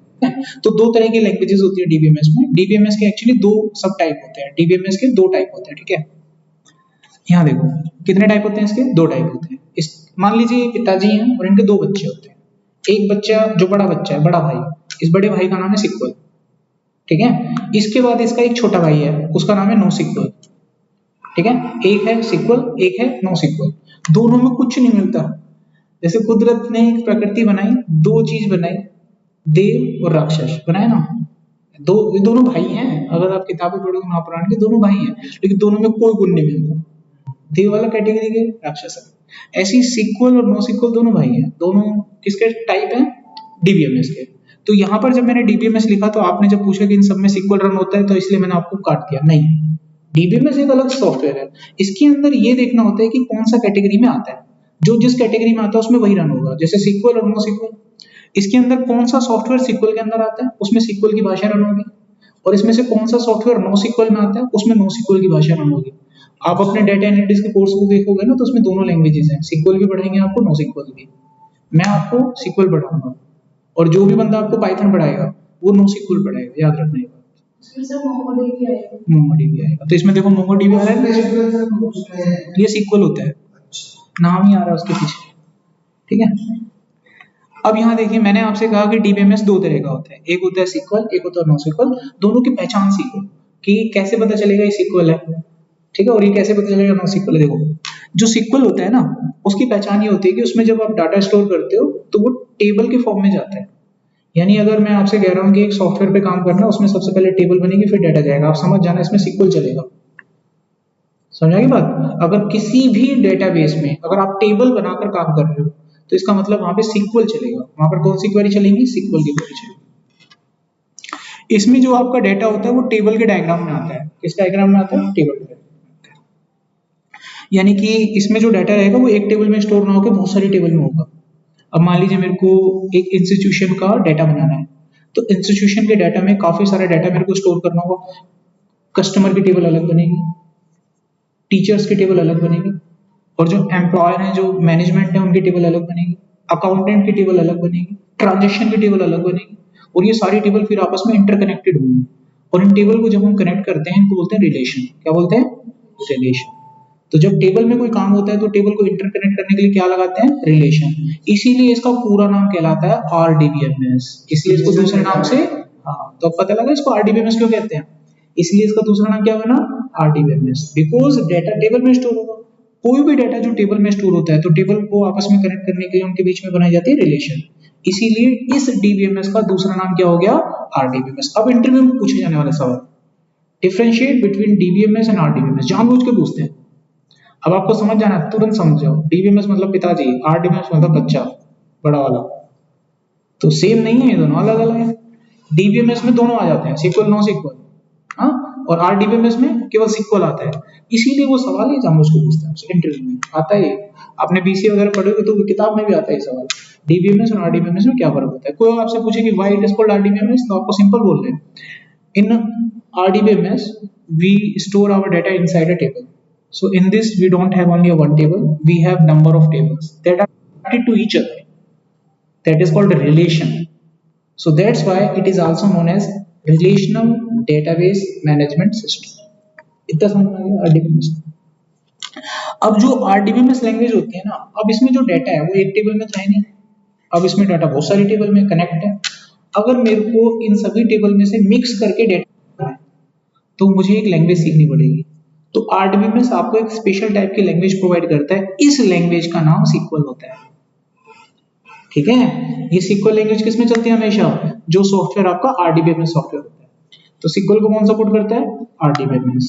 तो 2 तरह की लैंग्वेजेस होती है डीबीएमएस में। डीबीएमएस के एक्चुअली 2 सब टाइप होते हैं, डीबीएमएस के 2 टाइप होते हैं। ठीक है, यहाँ देखो कितने टाइप होते हैं इसके, 2 टाइप होते हैं। इस मान लीजिए पिताजी हैं और इनके 2 बच्चे होते हैं। एक बच्चा जो बड़ा बच्चा है, बड़ा भाई, इस बड़े भाई का नाम है सिक्वल। ठीक है, इसके बाद इसका एक छोटा भाई है, उसका नाम है नो सिक्वल। ठीक है, एक है सिक्वल, एक है नो सिक्वल। दोनों में कुछ नहीं मिलता। जैसे कुदरत ने एक प्रकृति बनाई, 2 चीज बनाई, देव और राक्षस बनाए ना, ये दोनों भाई हैं। अगर आप किताबें पढ़ोगे महापुराण की, दोनों भाई हैं लेकिन दोनों में कोई गुण नहीं मिलता। देव वाला कैटेगरी के, राक्षस है। ऐसी सिक्वल और नो सिक्वल दोनों भाई हैं। दोनों किसके टाइप हैं, डीबीएमएस के। तो यहाँ पर जब मैंने डीबीएमएस लिखा तो आपने जब पूछा कि इन सब में सिक्वल रन होता है तो इसलिए मैंने आपको काट दिया, नहीं, डीबीएमएस एक अलग सॉफ्टवेयर है। इसके अंदर ये देखना होता है कि कौन सा कैटेगरी में आता है, जो जिस कैटेगरी में आता है उसमें वही रन होगा। जैसे सिक्वल और नो सिक्वल, इसके अंदर कौन सा सॉफ्टवेयर सिक्वल के अंदर आता है उसमें सिक्वल की भाषा रन होगी, और इसमें से कौन सा सॉफ्टवेयर नो सिक्वल में आता है उसमें नो सिक्वल की भाषा रन होगी। आप अपने डेटा एनालिटिक्स के कोर्स को देखोगे ना तो उसमें दोनों लैंग्वेजेस हैं, सिक्वल भी पढ़ाएंगे आपको, नो सिक्वल भी। मैं आपको सिक्वल पढ़ाऊंगा और जो भी बंदा आपको पाइथन पढ़ाएगा वो नो सिक्वल पढ़ाएगा, याद रखना ये बात। मोंगोडीबी आएगा, तो इसमें देखो मोंगोडीबी आ रहा है, ये सिक्वल होता है, नाम ही आ रहा है उसके पीछे। ठीक है, अब यहाँ देखिए मैंने आपसे कहा कि डीबीएमएस 2 तरह का होता है, एक होता है सिक्वल, एक होता है नो सिक्वल। दोनों की पहचान सीखो कि कैसे पता चलेगा ये सिक्वल है, ठीक है, और ये कैसे पता चलेगा नो सिक्वल है। देखो जो सिक्वल होता है ना, उसकी पहचान ये होती है कि उसमें जब आप डाटा स्टोर करते हो तो वो टेबल के फॉर्म में जाता है। यानी अगर मैं आपसे कह रहा हूँ कि एक सॉफ्टवेयर पे काम करना, उसमें सबसे पहले टेबल बनेगी फिर डाटा जाएगा, आप समझ जाना इसमें सिक्वल चलेगा। समझ आई बात। अगर किसी भी डेटाबेस में अगर आप टेबल बनाकर काम कर रहे हो तो इसका मतलब वहां पे सिक्वल चलेगा। वहां पर कौन सी क्वेरी चलेंगी, सिक्वल की क्वेरी चलेगी। इसमें जो आपका डेटा होता है वो टेबल के डायग्राम में आता है। किस डायग्राम में आता है, टेबल के। यानी कि इसमें जो डाटा रहेगा वो एक टेबल में स्टोर ना होकर बहुत सारी टेबल में होगा। अब मान लीजिए मेरे को एक इंस्टीट्यूशन का डाटा बनाना है, तो इंस्टीट्यूशन के डाटा में काफी सारा डाटा मेरे को स्टोर करना होगा। कस्टमर की टेबल अलग बनेगी, टीचर्स की टेबल अलग बनेगी, और जो एम्प्लॉयर हैं, जो मैनेजमेंट है, उनकी टेबल अलग बनेगी, अकाउंटेंट की टेबल अलग बनेगी, ट्रांजेक्शन की टेबल अलग बनेगी, और ये सारी टेबल फिर आपस में इंटरकनेक्टेड होंगी। और इन टेबल को जब हम कनेक्ट करते हैं इनको बोलते हैं रिलेशन। क्या बोलते हैं, रिलेशन। तो जब टेबल में कोई काम होता है तो टेबल को इंटरकनेक्ट करने के लिए क्या लगाते हैं, रिलेशन। इसीलिए इसका पूरा नाम कहलाता है आरडीबीएमएस। इसलिए इसको दूसरे नाम से, हाँ तो पता लगा इसको आरडीबीएमएस क्यों कहते हैं, इसलिए इसका दूसरा नाम क्या होगा ना, आरडीबीएमएस, बिकॉज डेटा टेबल में स्टोर होगा कोई भी डाटा जो टेबल में स्टोर होता है तो टेबल को आपस में कनेक्ट करने के लिए उनके बीच में बनाई जाती है रिलेशन। इसीलिए इस डीबीएमएस का दूसरा नाम क्या हो गया, आरडीबीएमएस। अब इंटरव्यू में पूछे जाने वाले सवाल, differentiate between DBMS and RDBMS, जानबूझ के पूछते हैं। अब आपको समझ जाना, तुरंत समझ जाओ, डीबीएमएस मतलब पिताजी, आरडीबीएमएस मतलब बच्चा बड़ा वाला। तो सेम नहीं है, ये दोनों अलग अलग है। डीबीएमएस में दोनों आ जाते हैं, सिक्वल नो सिक्वल, हाँ, और आरडीबीएमएस में केवल सिक्वल आता है। इसीलिए वो सवाल ही जानबूझ के पूछते हैं, इंटरव्यू में आता है। आपने बीसीए वगैरह पढ़ोगे तो किताब में भी आता है सवाल, डीबीएमएस और आरडीबीएमएस में क्या फर्क होता है। कोई आपसे पूछे कि why it is called RDBMS, तो आपको सिंपल बोल रहे हैं, in RDBMS we store our data inside a table, so in this we don't have only a one table, we have number of tables that are connected to each other, that is called a relation. So that's why it is also known as relational database management system। इतना समझ में आ गया आरडीबीएमएस। अब जो आरडीबीएमएस लैंग्वेज होती है ना, अब इसमें जो डाटा है वो एक टेबल में तो है नहीं, अब इसमें डाटा बहुत सारी टेबल में कनेक्ट है। अगर मेरे को इन सभी टेबल में से मिक्स करके डाटा है तो मुझे एक लैंग्वेज सीखनी पड़ेगी। तो आरडीबीएमएस आपको एक स्पेशल टाइप की लैंग्वेज प्रोवाइड करता है, इस लैंग्वेज का नाम सिक्वल होता है। ठीक है, ये सिक्वल लैंग्वेज किसमें चलती है हमेशा, जो सॉफ्टवेयर आपका आरडीबीएमएस सॉफ्टवेयर होता है। तो सिक्वल को कौन सपोर्ट करता है, आरडीबीएमएस।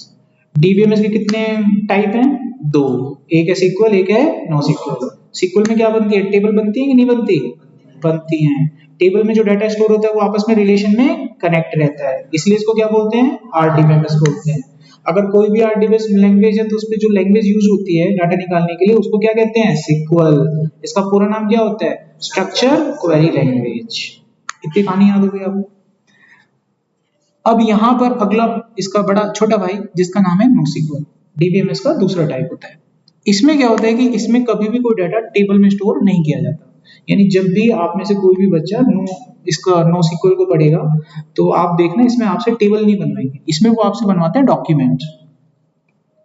डीबीएमएस के कितने टाइप हैं, दो, एक है सिक्वल, एक है नो सिक्वल। सिक्वल में क्या बनती है, टेबल बनती है कि नहीं बनती, बनती है। टेबल में जो डाटा स्टोर होता है वो आपस में रिलेशन में कनेक्ट रहता है, इसलिए इसको क्या बोलते हैं, आरडीबीएमएस बोलते हैं। अगर कोई भी आरडीबीएमएस लैंग्वेज है तो उसपे जो लैंग्वेज यूज होती है डाटा निकालने के लिए उसको क्या कहते हैं, सिक्वल। इसका पूरा नाम क्या होता है, स्ट्रक्चर क्वेरी लैंग्वेज। इतनी कहानी याद हो गई आपको। अब यहाँ पर अगला इसका बड़ा छोटा भाई जिसका नाम है नोसिक्वल, डीबीएमएस का दूसरा टाइप होता है। इसमें क्या होता है कि इसमें कभी भी कोई डाटा टेबल में स्टोर नहीं किया जाता, यानी जब भी आप में से कोई भी बच्चा इसका नो सिक्वल को पढ़ेगा तो आप देखना इसमें आपसे टेबल नहीं बनवाएंगे, इसमें वो आपसे बनवाते हैं डॉक्यूमेंट।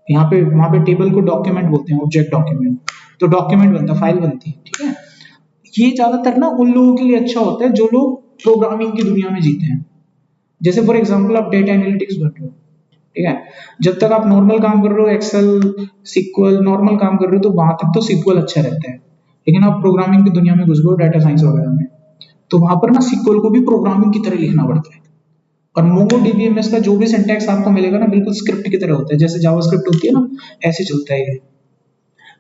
यहाँ पे वहां पे टेबल को डॉक्यूमेंट बोलते हैं, ऑब्जेक्ट डॉक्यूमेंट। तो डॉक्यूमेंट बनता है, फाइल बनती है। ठीक है, ये ज्यादातर ना उन लोगों के लिए अच्छा होता है जो लोग प्रोग्रामिंग की दुनिया में जीते हैं। जैसे फॉर एग्जाम्पल आप डेटा एनालिटिक्स बन रहे हो, ठीक है, जब तक आप नॉर्मल काम कर रहे हो, एक्सेल सिक्वल नॉर्मल काम कर रहे हो, तो वहां तक तो सिक्वल अच्छा रहता है। लेकिन आप प्रोग्रामिंग की दुनिया में घुस गए, डाटा साइंस वगैरह में, तो वहां पर ना सिक्वल को भी प्रोग्रामिंग की तरह लिखना पड़ता है। और मोंगोडीबीएमएस का जो भी सिंटैक्स आपको मिलेगा ना, बिल्कुल स्क्रिप्ट की तरह होता है, जैसे जावास्क्रिप्ट होती है ना, ऐसे चलता है ये।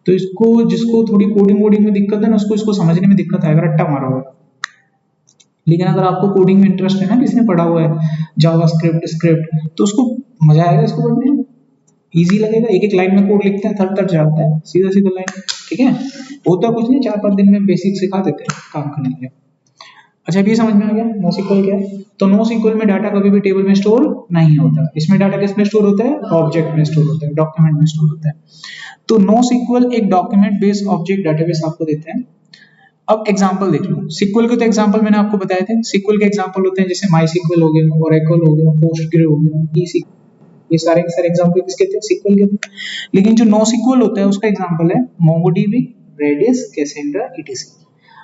तो इसको जिसको थोड़ी कोडिंग वोडिंग में दिक्कत है ना, उसको इसको समझने में दिक्कत आएगा, रट्टा मारा होगा। लेकिन अगर आपको कोडिंग में इंटरेस्ट है ना, किसी ने पढ़ा हुआ है जावास्क्रिप्ट स्क्रिप्ट, तो उसको मजा आएगा इसको पढ़ने में, इजी लगेगा। एक एक लाइन में कोड लिखते हैं, थर थर जाता है, सीधा सीधा लाइन। ठीक है, होता कुछ नहीं, 4-5 दिन में बेसिक सिखा देते हैं काम करने के लिए। अच्छा, अभी समझ में आ गया नो सिक्वल क्या है। तो नो सिक्वल में डाटा कभी भी टेबल में स्टोर नहीं होता, इसमें डाटा किस में स्टोर होता है, ऑब्जेक्ट में स्टोर होता है, डॉक्यूमेंट में स्टोर होता है। तो नो सिक्वल एक डॉक्यूमेंट बेस्ड ऑब्जेक्ट डेटाबेस आपको देते हैं। अब एग्जांपल देख लो, सिक्वल के तो एग्जांपल मैंने आपको बताए थे। सिक्वल के एग्जांपल होते हैं जैसे माई सिक्वल हो गया, ओरेकल हो गया, पोस्टग्रे हो गया, ई, ये सारे एग्जांपल किसके थे, सिक्वल के थे। लेकिन जो नो सिक्वल होता है उसका एग्जांपल है मोंगोडीबी, रेडिस, कैसेंड्रा, ईटीसी।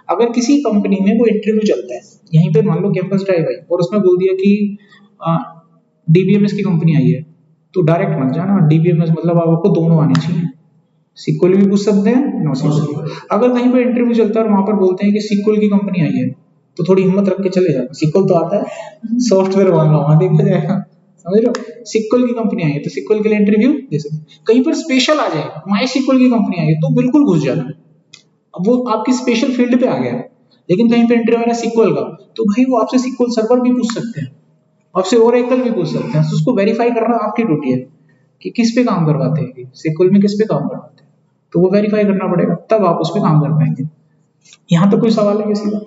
अगर किसी कंपनी में वो इंटरव्यू चलता है, यहीं पे मान लो कैंपस ड्राइव आई और उसमें बोल दिया कि डीबीएमएस की कंपनी आई है, तो डायरेक्ट मत जाना। डीबीएमएस मतलब आपको दोनों आने चाहिए, सिक्वल भी पूछ सकते हैं, नो सिक्वल। अगर कहीं पर इंटरव्यू चलता है और वहां पर बोलते हैं कि सिक्वल की कंपनी आई है, तो थोड़ी हिम्मत रख के चले जाओ, सिक्वल तो आता है, सॉफ्टवेयर वाला वहां देखा जाएगा, समझ रहे हो। सिक्वल की कंपनी आई है तो सिक्वल के लिए इंटरव्यू दे सकते हैं। कहीं पर स्पेशल आ जाए, माई सिक्वल की कंपनी आई है, तो बिल्कुल घुस जाना, अब वो आपकी स्पेशल फील्ड पे आ गया। लेकिन कहीं पे इंटरव्यू आ रहा है सिक्वल का, तो भाई वो आपसे सिक्वल सर्वर भी पूछ सकते हैं, आपसे ओरेकल भी पूछ सकते हैं। तो उसको वेरीफाई करना आपकी ड्यूटी है कि किस पे काम करवाते हैं, सिक्वल में किस पे काम करवाते हैं, तो वो वेरीफाई करना पड़ेगा, तब आप उस पे काम कर पाएंगे। यहाँ तो कोई सवाल है किसी का?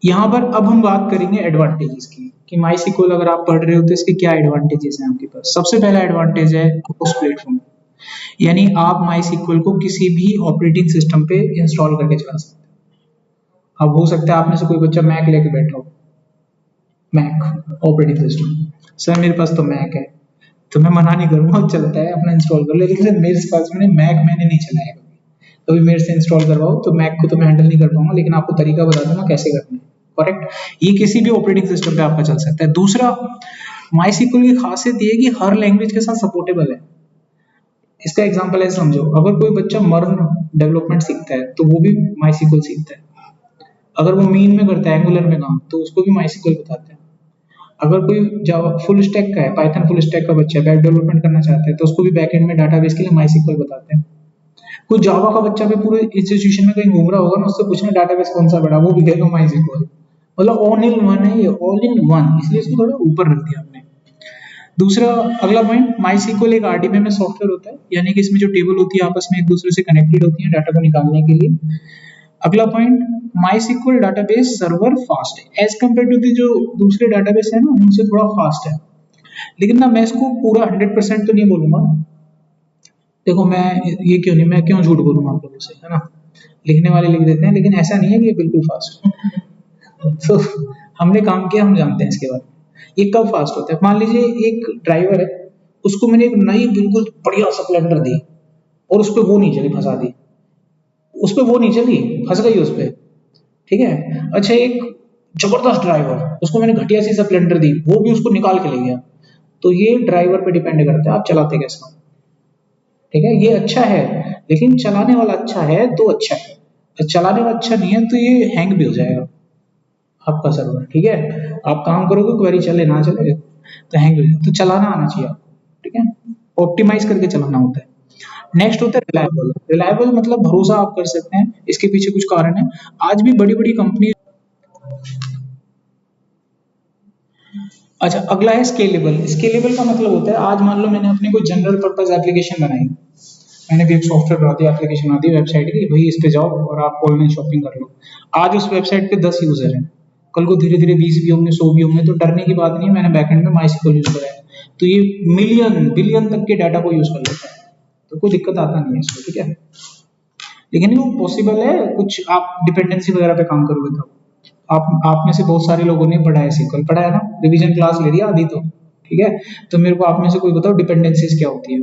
यहाँ पर अब हम बात करेंगे एडवांटेजेस की, कि माई सिक्वल अगर आप पढ़ रहे हो तो इसके क्या एडवांटेजेस हैं आपके पास। सबसे पहला एडवांटेज है क्रॉस प्लेटफॉर्म, यानी आप माई सिक्वल को किसी भी ऑपरेटिंग सिस्टम पे इंस्टॉल करके चला सकते हैं। अब हो सकता है आप में से कोई बच्चा मैक लेके बैठा हो, मैक ऑपरेटिंग सिस्टम, सर मेरे पास तो मैक है, तो मैं मना नहीं करूंगा, चलता है अपना इंस्टॉल कर लो। लेकिन सर मेरे पास मैंने मैक मैंने नहीं चलाया कभी, कभी मेरे से इंस्टॉल करवाओ, तो मैक को तो मैं हैंडल नहीं कर पाऊंगा, लेकिन आपको तरीका बता दूंगा कैसे करना है। करेक्ट। ये किसी भी ऑपरेटिंग सिस्टम पे आपका चल सकता है। दूसरा, माइस्क्ल की खासियत ये है कि हर लैंग्वेज के साथ सपोर्टेबल है। इसका एग्जांपल है, समझो, अगर कोई बच्चा मर्न डेवलपमेंट सीखता है तो वो भी माइस्क्ल सीखता है। अगर वो मीन में करता है, एंगुलर में काम, तो उसको भी माइस्क्ल बताते हैं। अगर कोई जावा फुल स्टैक का है, पाइथन फुल स्टैक का बच्चा वेब डेवलपमेंट करना चाहता है, तो उसको भी बैकएंड में डाटाबेस के लिए माइस्क्ल बताते हैं। कोई जावा का बच्चा भी पूरे इंस्टीट्यूशन में कहीं घूम रहा होगा ना, उससे पूछना डाटाबेस कौन सा बड़ा, वो भी कहेगा माइस्क्ल। मतलब ऑल इन वन है ये, ऑल इन वन, इसलिए इसको थोड़ा ऊपर रख दिया हमने। दूसरा, अगला पॉइंट, माइस्क्ल एक आरडीबीएमएस सॉफ्टवेयर होता है, यानी कि इसमें जो टेबल होती है आपस में एक दूसरे से कनेक्टेड होती है डाटा को निकालने के लिए। अगला point, MySQL database server fast है एज कंपेयर टू जो दूसरे डाटाबेस है ना, उनसे थोड़ा फास्ट है। लेकिन ना मैं इसको पूरा 100% तो नहीं बोलूंगा। देखो मैं ये क्यों नहीं, मैं क्यों झूठ बोलूंगा आप लोगों से, है ना। लिखने वाले लिख देते हैं, लेकिन ऐसा नहीं है कि ये बिल्कुल फास्ट तो हमने काम किया, हम जानते हैं इसके बारे में। ये कब फास्ट होता है, मान लीजिए एक ड्राइवर है, उसको मैंने एक नई बिल्कुल बढ़िया स्प्लेंडर दी और उस पर वो नहीं चली, फंसा दी, उस पर वो नहीं चली, फंस गई उस पर, ठीक है। अच्छा, एक जबरदस्त ड्राइवर, उसको मैंने घटिया सी स्प्लेंडर दी, वो भी उसको निकाल के ले गया। तो ये ड्राइवर पे डिपेंड करता है आप चलाते कैसा हो, ठीक है। ये अच्छा है, लेकिन चलाने वाला अच्छा है तो अच्छा है, और चलाने वाला अच्छा नहीं है तो ये हैंग भी हो जाएगा आपका सर्वर, ठीक है। आप काम करोगे, क्वेरी चले ना चले तो हैंग हो जाए, तो चलाना आना चाहिए आपको, ठीक है। ऑप्टिमाइज करके चलाना होता है। नेक्स्ट होता है रिलायबल। रिलायबल मतलब भरोसा आप कर सकते हैं, इसके पीछे कुछ कारण है। आज भी बड़ी बड़ी कंपनी। अच्छा, अगला है स्केलेबल। स्केलेबल का मतलब होता है, आज मान लो मैंने अपनी कोई जनरल पर्पज एप्लीकेशन बनाई, मैंने भी एक सॉफ्टवेयर बना दिया, एप्लीकेशन बना दी वेबसाइट की, भाई इस पे जाओ और आप ऑनलाइन शॉपिंग कर लो। आज उस वेबसाइट पे 10 यूजर हैं, कल को धीरे धीरे 20 भी होंगे, 100 भी होंगे, तो डरने की बात नहीं है। मैंने बैकएंड में माइस्क्ल यूज करा है, तो ये मिलियन बिलियन तक के डाटा को यूज कर लेता है, तो कोई दिक्कत आता नहीं है इसको, ठीक है। लेकिन वो पॉसिबल है, कुछ आप डिपेंडेंसी वगैरह पे काम करोगे तो। आप में से बहुत सारे लोगों ने पढ़ा है, SQL पढ़ा है ना, रिवीजन क्लास ले लिया आधी तो, ठीक है। तो मेरे को आप में से कोई बताओ डिपेंडेंसीज क्या होती है।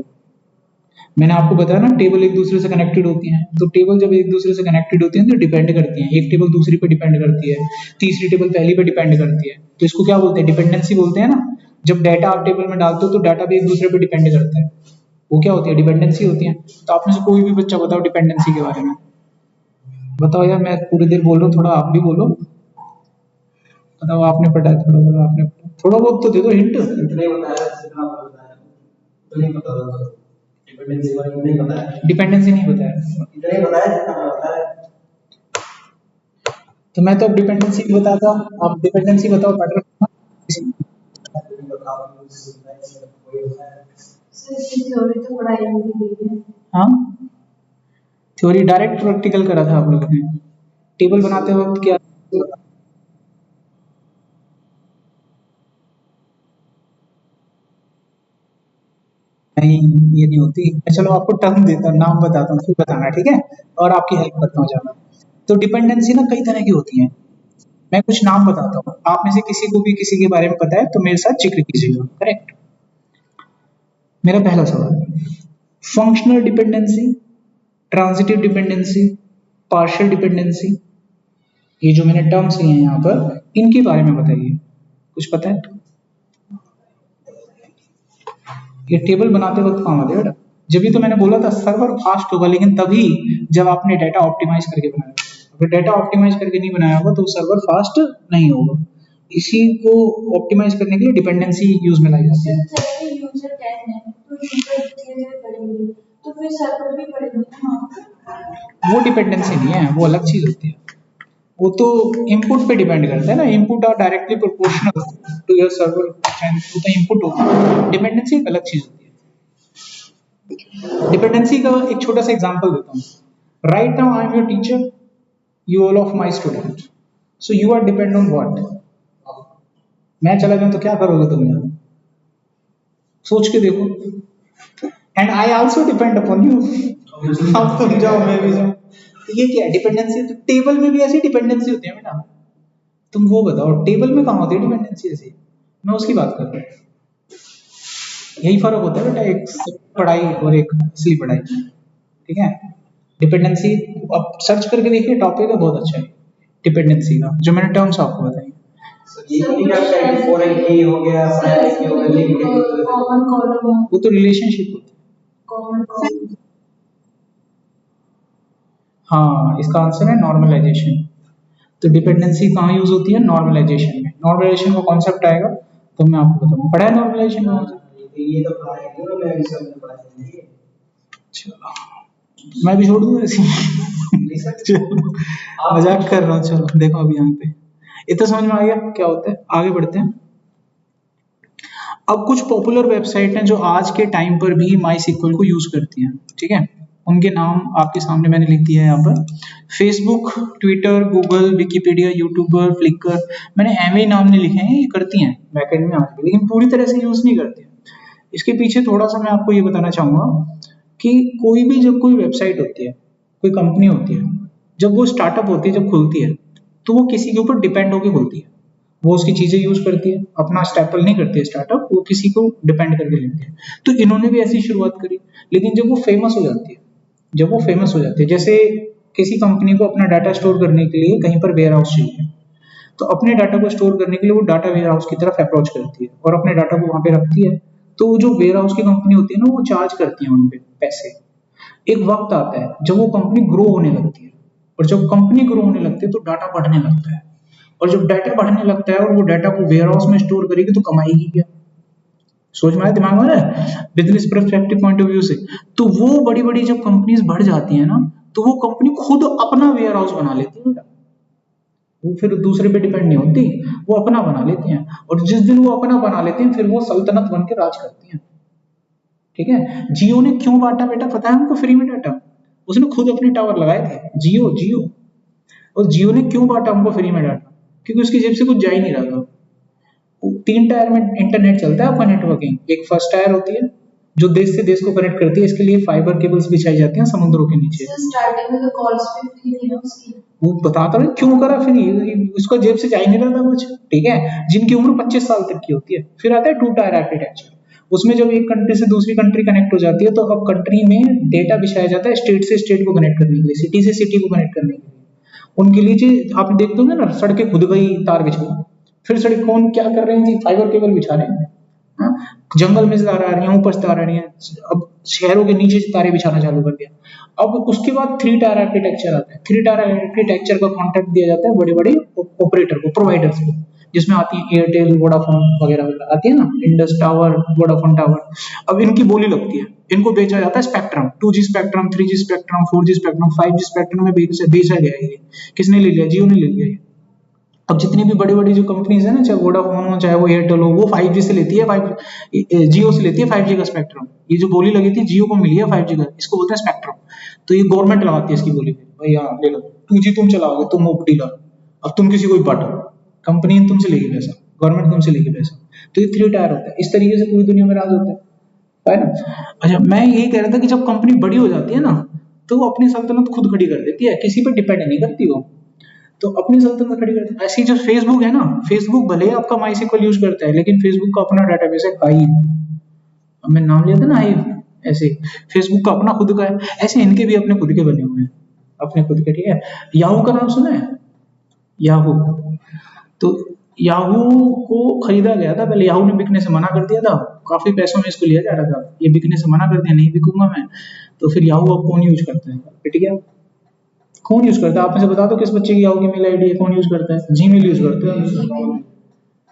मैंने आपको बताया ना, टेबल एक दूसरे से कनेक्टेड होती हैं, तो टेबल जब एक दूसरे से कनेक्टेड होती हैं तो डिपेंड करती हैं, एक टेबल दूसरी पे डिपेंड करती है, तीसरी टेबल पहली पे डिपेंड करती है, तो इसको क्या बोलते हैं, डिपेंडेंसी बोलते हैं ना। जब डाटा आप टेबल में डालते हो तो डाटा भी एक दूसरे पे डिपेंड करता है, वो क्या होती है, डिपेंडेंसी होती है। तो आप में से कोई भी बच्चा बताओ डिपेंडेंसी के बारे में, बताओ यार, मैं पूरी देर बोल रहा हूँ, थोड़ा आप भी बोलो, बताओ आपने पढ़ा है, थोड़ा थोड़ा आपने थोड़ा बहुत तो दे दो हिंट। इतने बताया जितना आपने बताया, तो नहीं पता था, डिपेंडेंसी वाले नहीं बताया, डिपेंडेंसी नहीं बताया, इतने बताया जितना आपने बताया। तो मैं तो अब डिपेंडेंसी नहीं बताता, आप डिपेंडेंसी बताओ बेटर। हाँ, थ्योरी डायरेक्ट प्रैक्टिकल करा था आप लोगों ने, टेबल बनाते वक्त क्या। नहीं, ये नहीं होती। मैं चलो आपको टर्म देता हूँ, नाम बताता हूँ, फिर बताना, ठीक है। और आपकी हेल्प करता हूँ ज्यादा। तो डिपेंडेंसी ना कई तरह की होती है, मैं कुछ नाम बताता हूँ, आप में से किसी को भी किसी के बारे में पता है तो मेरे साथ जिक्र कीजिएगा, करेक्ट। मेरा पहला सवाल, functional dependency, transitive dependency, partial dependency, ये जो मैंने टर्म्स लिए हैं यहाँ पर, इनके बारे में बताइए, कुछ पता है। ये टेबल बनाते वक्त काम आते बेटा, जब भी तो मैंने बोला था सर्वर फास्ट होगा, लेकिन तभी जब आपने डाटा ऑप्टिमाइज करके बनाया। अगर डाटा ऑप्टिमाइज करके नहीं बनाया होगा तो सर्वर फास्ट नहीं होगा। इसी को ऑप्टिमाइज करने के लिए डिपेंडेंसी यूज में लाई जाती है। यूजर 10 है तो यूजर धीरे-धीरे बढ़ेंगे, तो फिर सर्वर भी बढ़ेंगे ना। वो डिपेंडेंसी नहीं है, वो अलग चीज होती है। वो तो इनपुट पे डिपेंड करता है ना, input are directly proportional to your server strength, वो तो इनपुट होता है। डिपेंडेंसी एक अलग चीज होती है। डिपेंडेंसी का एक छोटा सा एग्जांपल देता हूँ। Right now I am your teacher, you all of my student, so you are depend on what. मैं चला जाऊं तो क्या करोगे तुम यहाँ, सोच के देखो। And I also depend upon you, अब तुम जाओ मैं भी जाऊं, तो ये क्या है, डिपेंडेंसी। तो टेबल में भी ऐसी डिपेंडेंसी होती है बेटा, तुम वो बताओ टेबल में कहाँ होती है डिपेंडेंसी ऐसी, मैं उसकी बात कर रहा हूँ। यही फर्क होता है बेटा, एक पढ़ाई और एक असली पढ़ाई, ठीक है। डिपेंडेंसी अब सर्च करके देखिए, टॉपिक है बहुत अच्छा है, डिपेंडेंसी का, जो मैंने टर्म्स आपको बताई। सर ये नहीं करता है कि फॉरेन की हो गया, साइड की हो गया, लिंक के कॉमन कॉलम, वो तो रिलेशनशिप होती है। Common column. हाँ, इसका आंसर है नॉर्मलाइजेशन। तो डिपेंडेंसी कहाँ यूज होती है? नॉर्मलाइजेशन में। नॉर्मलाइजेशन का कॉन्सेप्ट आएगा तो मैं आपको बताऊंगा। पढ़ा है नॉर्मलाइजेशन में? ये तो पढ़ा है ना, मैं भी सब पढ़ा है। चलो मैं भी छोड़ दूंगा ऐसे चलो मजाक कर रहा हूँ। चलो देखो अभी यहाँ पे इतना समझ में आ गया क्या होता है, आगे बढ़ते हैं। अब कुछ पॉपुलर वेबसाइट हैं जो आज के टाइम पर भी माई सिक्वल को यूज करती हैं, ठीक है। उनके नाम आपके सामने मैंने लिख दिया है यहाँ पर। Facebook, Twitter, Google, Wikipedia, YouTuber, Flickr. मैंने एमवे नाम नहीं लिखे हैं, ये करती हैं बैकएंड में आज भी, लेकिन पूरी तरह से यूज नहीं करती हैं। इसके पीछे थोड़ा सा मैं आपको ये बताना चाहूंगा कि कोई भी जब कोई वेबसाइट होती है, कोई कंपनी होती है, जब वो स्टार्टअप होती है, जब खुलती है, तो वो किसी के ऊपर डिपेंड होकर खुलती है। वो उसकी चीजें यूज करती है, अपना स्टेपल नहीं करती है स्टार्टअप, वो किसी को डिपेंड करके लेती है। तो इन्होंने भी ऐसी शुरुआत करी, लेकिन जब वो फेमस हो जाती है, जब वो फेमस हो जाती है, जैसे किसी कंपनी को अपना डाटा स्टोर करने के लिए कहीं पर वेयर हाउस चाहिए, तो अपने डाटा को स्टोर करने के लिए वो डाटा वेयर हाउस की तरफ अप्रोच करती है और अपने डाटा को वहां पे रखती है। तो जो वेयर हाउस की कंपनी होती है ना, वो चार्ज करती है उन पे पैसे। एक वक्त आता है जब वो कंपनी ग्रो होने लगती है, और जब कंपनी ग्रो होने लगती है तो डाटा बढ़ने लगता है, और जब डाटा बढ़ने लगता है और वो डाटा को वेयर हाउस में स्टोर करेगी तो कमाएगी क्या? सोच में आया, दिमाग में आ रहा है? Business perspective point of view से। तो वो बड़ी बड़ी जब कंपनीज बढ़ जाती है ना, तो वो कंपनी खुद अपना वेयर हाउस बना लेती है, वो फिर दूसरे पे डिपेंड नहीं होती, वो अपना बना लेती हैं। और जिस दिन वो अपना बना लेती हैं, फिर वो सल्तनत बन के राज करती हैं, ठीक है। जियो ने क्यों बांटा बेटा, पता है हमको फ्री में डाटा? उसने खुद अपने टावर लगाए थे, जियो जियो और जियो ने क्यों बांटा हमको फ्री में डाटा? क्योंकि उसकी जेब से कुछ जा ही नहीं रहा था। 3 टायर में इंटरनेट चलता है आपका, नेटवर्किंग। एक फर्स्ट टायर होती है जो देश से देश को कनेक्ट करती है, इसके लिए फाइबर केबल्स बिछाई जाती हैं समुद्रों के नीचे। स्टार्टिंग में तो कॉल्स पे फ्री थी ना उसकी। वो बताता रहे क्यों करा फ्री, उसका जेब से जा ही नहीं रहा था कुछ, ठीक है। जिनकी उम्र 25 साल तक की होती है। फिर आता है 2 टायर आर्किटेक्चर। उसमें जब एक कंट्री से दूसरी कंट्री कनेक्ट हो जाती है, तो अब कंट्री में डेटा बिछाया जाता है स्टेट से स्टेट को कनेक्ट करने के लिए, सिटी से सिटी को कनेक्ट करने के लिए। उनके लिए जी आप देखते होंगे ना, सड़कें खुद गई तार बिछा, फिर सड़क कौन क्या कर रहे हैं जी, फाइबर केबल बिछा रहे हैं। हाँ? जंगल में से तार आ रही है, ऊपर से तार आ रही है, अब शहरों के नीचे से तारे बिछाना चालू कर दिया। अब उसके बाद 3 टायर आर्किटेक्चर आता है। 3 टायर आर्किटेक्चर का कॉन्ट्रैक्ट दिया जाता है बड़े बड़े ऑपरेटर को, प्रोवाइडर्स को, जिसमें आती है एयरटेल, वोडाफोन वगैरह वगैरह आती है ना, इंडस टावर, वोडाफोन टावर। अब इनकी बोली लगती है, इनको बेचा जाता है spectrum, 2G spectrum, 3G spectrum, 4G spectrum, 5G spectrum में बेचा गया है ये। किसने ले लिया? जियो ने ले लिया ये। अब जितनी भी बड़ी बड़ी जो कंपनीज है ना, चाहे वोडाफोन हो चाहे वो एयरटेल हो, वो 5G से लेती है, जियो से लेती है 5G का स्पेक्ट्रम। ये जो बोली लगी थी जियो को मिली है 5G का, इसको बोलते हैं स्पेक्ट्रम। तो ये गवर्नमेंट लगाती है इसकी बोली, भाई यहाँ ले लो 2G तुम चलाओगे, तुम हो डीलर, अब तुम किसी को भी बांटो, कंपनी तुमसे लेगी पैसा, गवर्नमेंट तुमसे लेगी पैसा। तो ये 3 टायर होता है। इस तरीके से पूरी दुनिया में राज होता है ना। अच्छा, मैं यही कह रहा था कि जब कंपनी बड़ी हो जाती है ना, तो वो अपनी सल्तनत खुद खड़ी कर देती है, किसी पर डिपेंड नहीं करती वो, तो अपनी सल्तनत खड़ी करती है। ऐसी जो फेसबुक है ना, फेसबुक भले ही आपका माईसीक्वल यूज करता है, लेकिन फेसबुक का अपना डेटाबेस है हाइव। अब मैं नाम लिया था ना हाइव, ऐसे फेसबुक का अपना खुद का है, ऐसे इनके भी अपने खुद के बने हुए हैं, अपने खुद के, ठीक है। याहू का नाम सुना है? याहू, तो याहू को खरीदा गया था पहले, याहू ने बिकने से मना कर दिया था, काफी पैसों में इसको लिया जा रहा था, ये बिकने से मना कर दिया, नहीं बिकूंगा मैं। तो फिर याहू अब कौन यूज करता है, ठीक है, कौन यूज करता है? आप मुझे बता दो किस बच्चे की याहू की मेल आईडी है, कौन यूज करता है? जीमेल यूज करते हैं।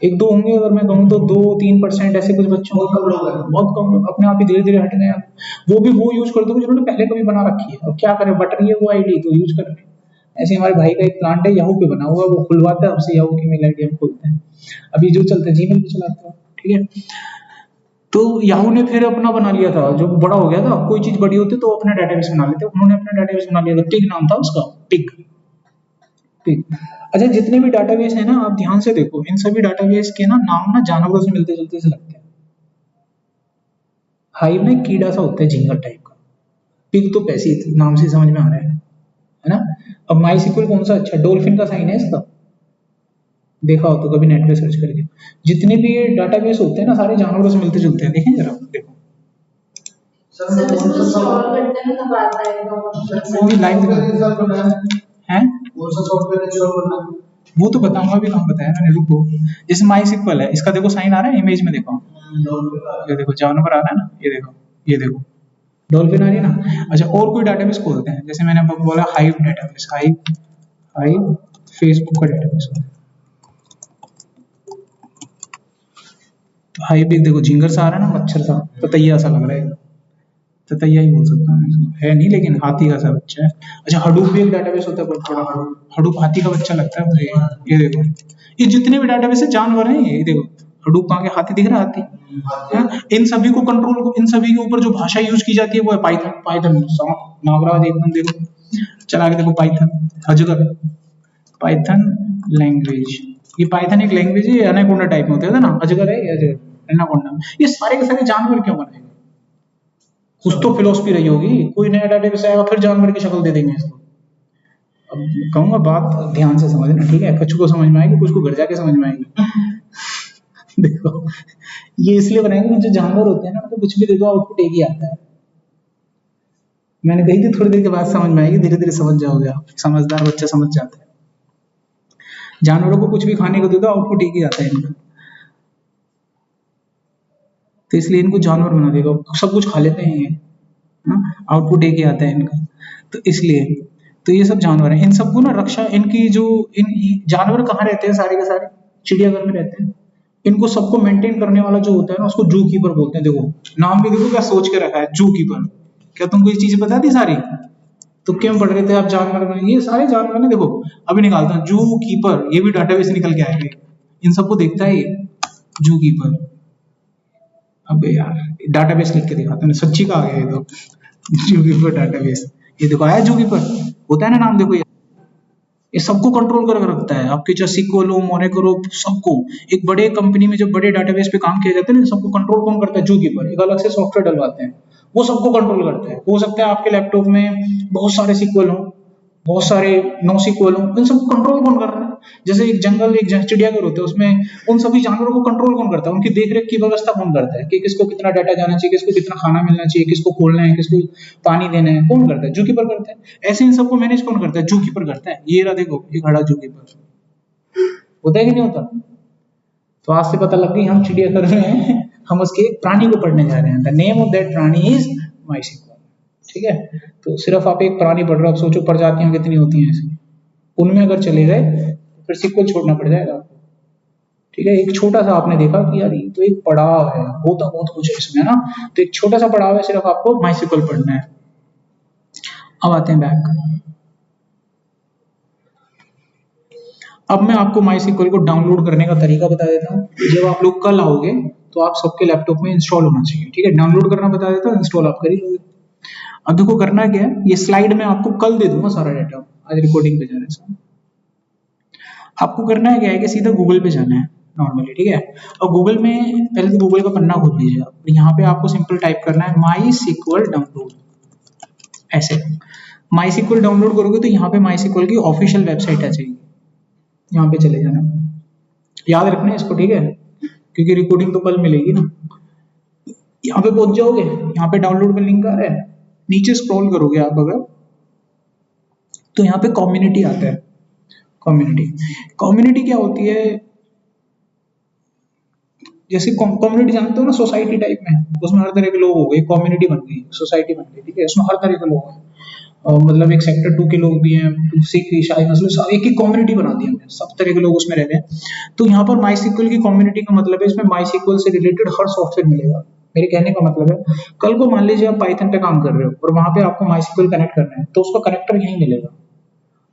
एक दो होंगे, अगर मैं कहूँ तो 2-3% ऐसे कुछ बच्चे, बहुत कम लोग हैं, बहुत कम लोग, अपने आप ही धीरे धीरे हट गए हैं। वो भी वो यूज करते हैं जिन्होंने पहले कभी बना रखी है। अब क्या करें, बट रही है वो आईडी तो यूज कर रहे हैं। ऐसे हमारे भाई का एक प्लांट है याहू पे बना हुआ, वो खुलवाता है हमसे, याहू की मेल आईडी हम खोलते हैं। अभी जो चलते हैं जीमेल पे चलाते हैं, ठीक है। तो याहू ने फिर अपना बना लिया था, जो बड़ा हो गया था, कोई चीज बड़ी होती तो अपना डेटाबेस बना लेते, उन्होंने अपना डेटाबेस बना लिया था, टिग नाम था उसका, टिग। अच्छा, जितने भी डाटाबेस है ना, आप ध्यान से देखो, इन सभी डाटाबेस के ना नाम ना जानवरों से मिलते जुलते से लगते हैं। हाइव में कीड़ा सा होता है, झींगा टाइप का। पिग तो पैसे नाम से समझ में आ रहा है ना। अब माईसीक्वल कौन सा अच्छा, डॉल्फिन का साइन है इसका, देखा हो तो कभी नेट पे सर्च करके। जितने भी ये डाटाबेस होते हैं ना, सारे जानवरों से मिलते जुलते हैं, देखें जरा, देखो सर इसको स्क्रॉल करते हैं ना, तब आता है वो भी लाइव है। कौन सा सॉफ्टवेयर इंस्टॉल करना है? वो तो बताऊंगा, अभी कहाँ बताया मैंने, रुको। जैसे माई सिक्वल है, इसका देखो साइन आ रहा है इमेज में, देखो ये देखो जानवर आ रहा है ना, ये देखो डॉल्फिन आ रही है ना। अच्छा, और कोई डाटाबेस खोलते हैं, जैसे मैंने आपको बोला हाइव डाटाबेस, हाइव फेसबुक का डाटाबेस। तो हाइव एक देखो झिंगर सा आ रहा है ना, मच्छर सा, ततैया सा लग रहा है, ततैया ही बोल सकता हूँ मैं इसको, है नहीं लेकिन हाथी का सा बच्चा है। अच्छा, हडूप भी एक डाटाबेस होता है बहुत बड़ा, हडूप हाथी का बच्चा लगता है मुझे। ये देखो, ये जितने भी डाटाबेस है जानवर हैं, ये देखो हडूप कहाँ के, हाथी दिख रहा है, हाथी है? इन सभी को कंट्रोल, इन सभी के ऊपर जो भाषा यूज की जाती है वो है पाइथन। पाइथन सांप नागराज एकदम, देखो चला के देखो पाइथन, अजगर, पाइथन लैंग्वेज। ये पाइथन एक लैंग्वेज है, एनाकोंडा टाइप में होता है ना, अजगर है ये, अजगर एनाकोंडा। ये सारे के सारे जानवर क्यों बनाए? कुछ तो फिलोसफी रही होगी, कोई नया डाटाबेस आएगा फिर जानवर की शक्ल दे देंगे इसको। अब कहूंगा बात ध्यान से समझना, ठीक है? कुछ को समझ में आएगी, कुछ को घर जाके समझ में आएगी। देखो, ये इसलिए बनाएंगे जो जानवर होते हैं ना, उनको कुछ भी दे दो आउटपुट एक ही आता है। मैंने कही थी थोड़ी देर के बाद समझ में आएगी, धीरे धीरे समझ जाओगे आप, समझदार बच्चा समझ जाता है। जानवरों को कुछ भी खाने को दे दो आउटपुट एक ही आता है इनका, तो इसलिए इनको जानवर बना देगा। सब कुछ खा लेते हैं ये, आउटपुट एक ही आता है इनका, तो इसलिए तो ये सब जानवर हैं। इन सबको ना रक्षा, इनकी जो इन जानवर कहाँ रहते हैं, सारे के सारे चिड़ियाघर में रहते हैं। इनको सबको मेंटेन करने वाला जो होता है ना, उसको जू कीपर बोलते हैं। देखो नाम भी देखो क्या सोच के रखा है, जू कीपर। क्या तुमको ये चीजें पता थी सारी? तो क्यों पढ़ रहे थे आप जानवर में? ये सारे जानवर ने, देखो अभी निकालता हूँ जू कीपर, ये भी डाटाबेस निकल के आएंगे। इन सबको देखता है ये जू कीपर। अबे यार डाटाबेस लिख के दिखाता हूँ, सच्ची का आ गया ये तो, जू कीपर डाटाबेस। ये देखो आया जू कीपर, होता है ना नाम, देखो ये सबको कंट्रोल करके रखता है, आपके चाहे सिक्वल हो, मोरेकल हो, सबको। एक बड़े कंपनी में जब बड़े डाटाबेस पे काम किया जाता है ना, सबको कंट्रोल कौन करता है? जू कीपर। एक अलग से सॉफ्टवेयर डलवाते हैं, वो सबको कंट्रोल करता है। हो सकता है आपके लैपटॉप में बहुत सारे सिक्वल हो, बहुत सारे नो सिक्वल हो, इन सबको कंट्रोल कौन कर रहा है? जैसे एक जंगल, एक चिड़ियाघर होते हैं, उसमें उन सभी जानवरों को कंट्रोल कौन करता है? उनकी देखरेख की व्यवस्था कौन करता है कि किसको कितना डाटा जाना चाहिए, किसको कितना खाना मिलना चाहिए, किसको खोलना है, किसको पानी देना है, कौन करता है? जू कीपर करता है। ऐसे इन सबको मैनेज कौन करता है? जू कीपर करता है। ये रहा देखो, ये खड़ा जू कीपर। होता है कि नहीं होता? तो आज से पता लग गई हम चिड़ियाघर में हैं, हम उसके एक प्राणी को पढ़ने जा रहे हैं। द नेम ऑफ दैट प्राणी इज माईसिक्वल। ठीक है, तो सिर्फ आप एक प्राणी पढ़ रहे हो, आप सोचो प्रजातियां कितनी होती हैं ऐसी, उनमें अगर चले गए तो फिर सिक्वल छोड़ना पड़ जाएगा आपको। ठीक है, एक छोटा सा आपने देखा कि यार ये तो एक पड़ाव है, होता बहुत कुछ है इसमें ना, तो एक छोटा सा पड़ाव है, सिर्फ आपको माईसिक्वल पढ़ना है। अब आते हैं बैक। अब मैं आपको माईसिक्वल को डाउनलोड करने का तरीका बता देता हूँ। जब आप लोग कल आओगे तो आप सबके लैपटॉप में इंस्टॉल होना चाहिए। ठीक है, डाउनलोड करना बता देता हूँ, इंस्टॉल आप कर ही लोगे। अब देखो करना क्या है, ये स्लाइड में आपको कल दे दूंगा सारा डाटा, आज रिकॉर्डिंग पे जा रहे हैं। आपको करना है क्या है कि सीधा गूगल पे जाना है नॉर्मली। ठीक है, और गूगल में पहले तो गूगल का पन्ना खोल लीजिए आप। यहाँ पे आपको सिंपल टाइप करना है माईसिक्वल डाउनलोड, ऐसे माईसिक्वल डाउनलोड करोगे तो यहाँ पे माईसिक्वल की ऑफिशियल वेबसाइट आ जाएगी, यहाँ पे चले जाना। याद रखना है इसको, ठीक है, क्योंकि रिकॉर्डिंग तो कल मिलेगी ना। यहाँ पे पहुंच जाओगे, यहाँ पे डाउनलोड का लिंक आ रहा है, नीचे स्क्रॉल करोगे आप अगर, तो यहाँ पे कम्युनिटी आता है। कम्युनिटी क्या होती है? जैसे कम्युनिटी जानते हो ना, सोसाइटी टाइप में, उसमें हर तरह के लोग हो गए, कम्युनिटी बन गई, सोसाइटी बन गई। ठीक है, उसमें हर तरह के लोग हैं, मतलब एक सेक्टर 2 के लोग भी हैं, सिख ईसाई मतलब एक ही कम्युनिटी बना दी हमने, सब तरह के लोग उसमें रहते हैं। तो यहाँ पर माईसिक्वल की कम्युनिटी का मतलब है, इसमें माईसिक्वल से रिलेटेड हर सॉफ्टवेयर मिलेगा। मेरे कहने का मतलब है, कल को मान लीजिए आप पाइथन पे काम कर रहे हो और वहां पे आपको माईसिक्वल कनेक्ट करना है, तो उसका कनेक्टर यहीं मिलेगा।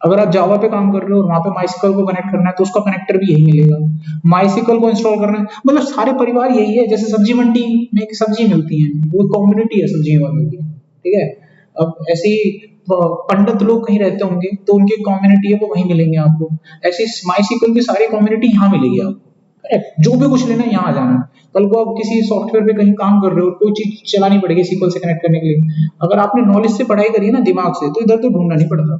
अगर आप जावा पे काम कर रहे हो और वहां पे माईसिक्वल को कनेक्ट करना है, तो उसका कनेक्टर भी यही मिलेगा। माईसिक्वल को इंस्टॉल करना है, मतलब सारे परिवार यही है। जैसे सब्जी मंडी में सब्जी मिलती है, वो कम्युनिटी है सब्जी वालों की। ठीक है, अब ऐसे ही पंडित लोग कहीं रहते होंगे तो उनकी कम्युनिटी है, वो वहीं मिलेंगे आपको। ऐसे माईसिक्वल की सारी कम्युनिटी यहाँ मिलेगी आपको। जो भी कुछ लेना यहाँ आ जाना। कल को आप किसी सॉफ्टवेयर पे कहीं काम कर रहे हो, कोई चीज चलानी पड़ेगी सिक्वल से कनेक्ट करने के लिए, अगर आपने नॉलेज से पढ़ाई करी है ना, दिमाग से, तो इधर तो ढूंढना नहीं पड़ता।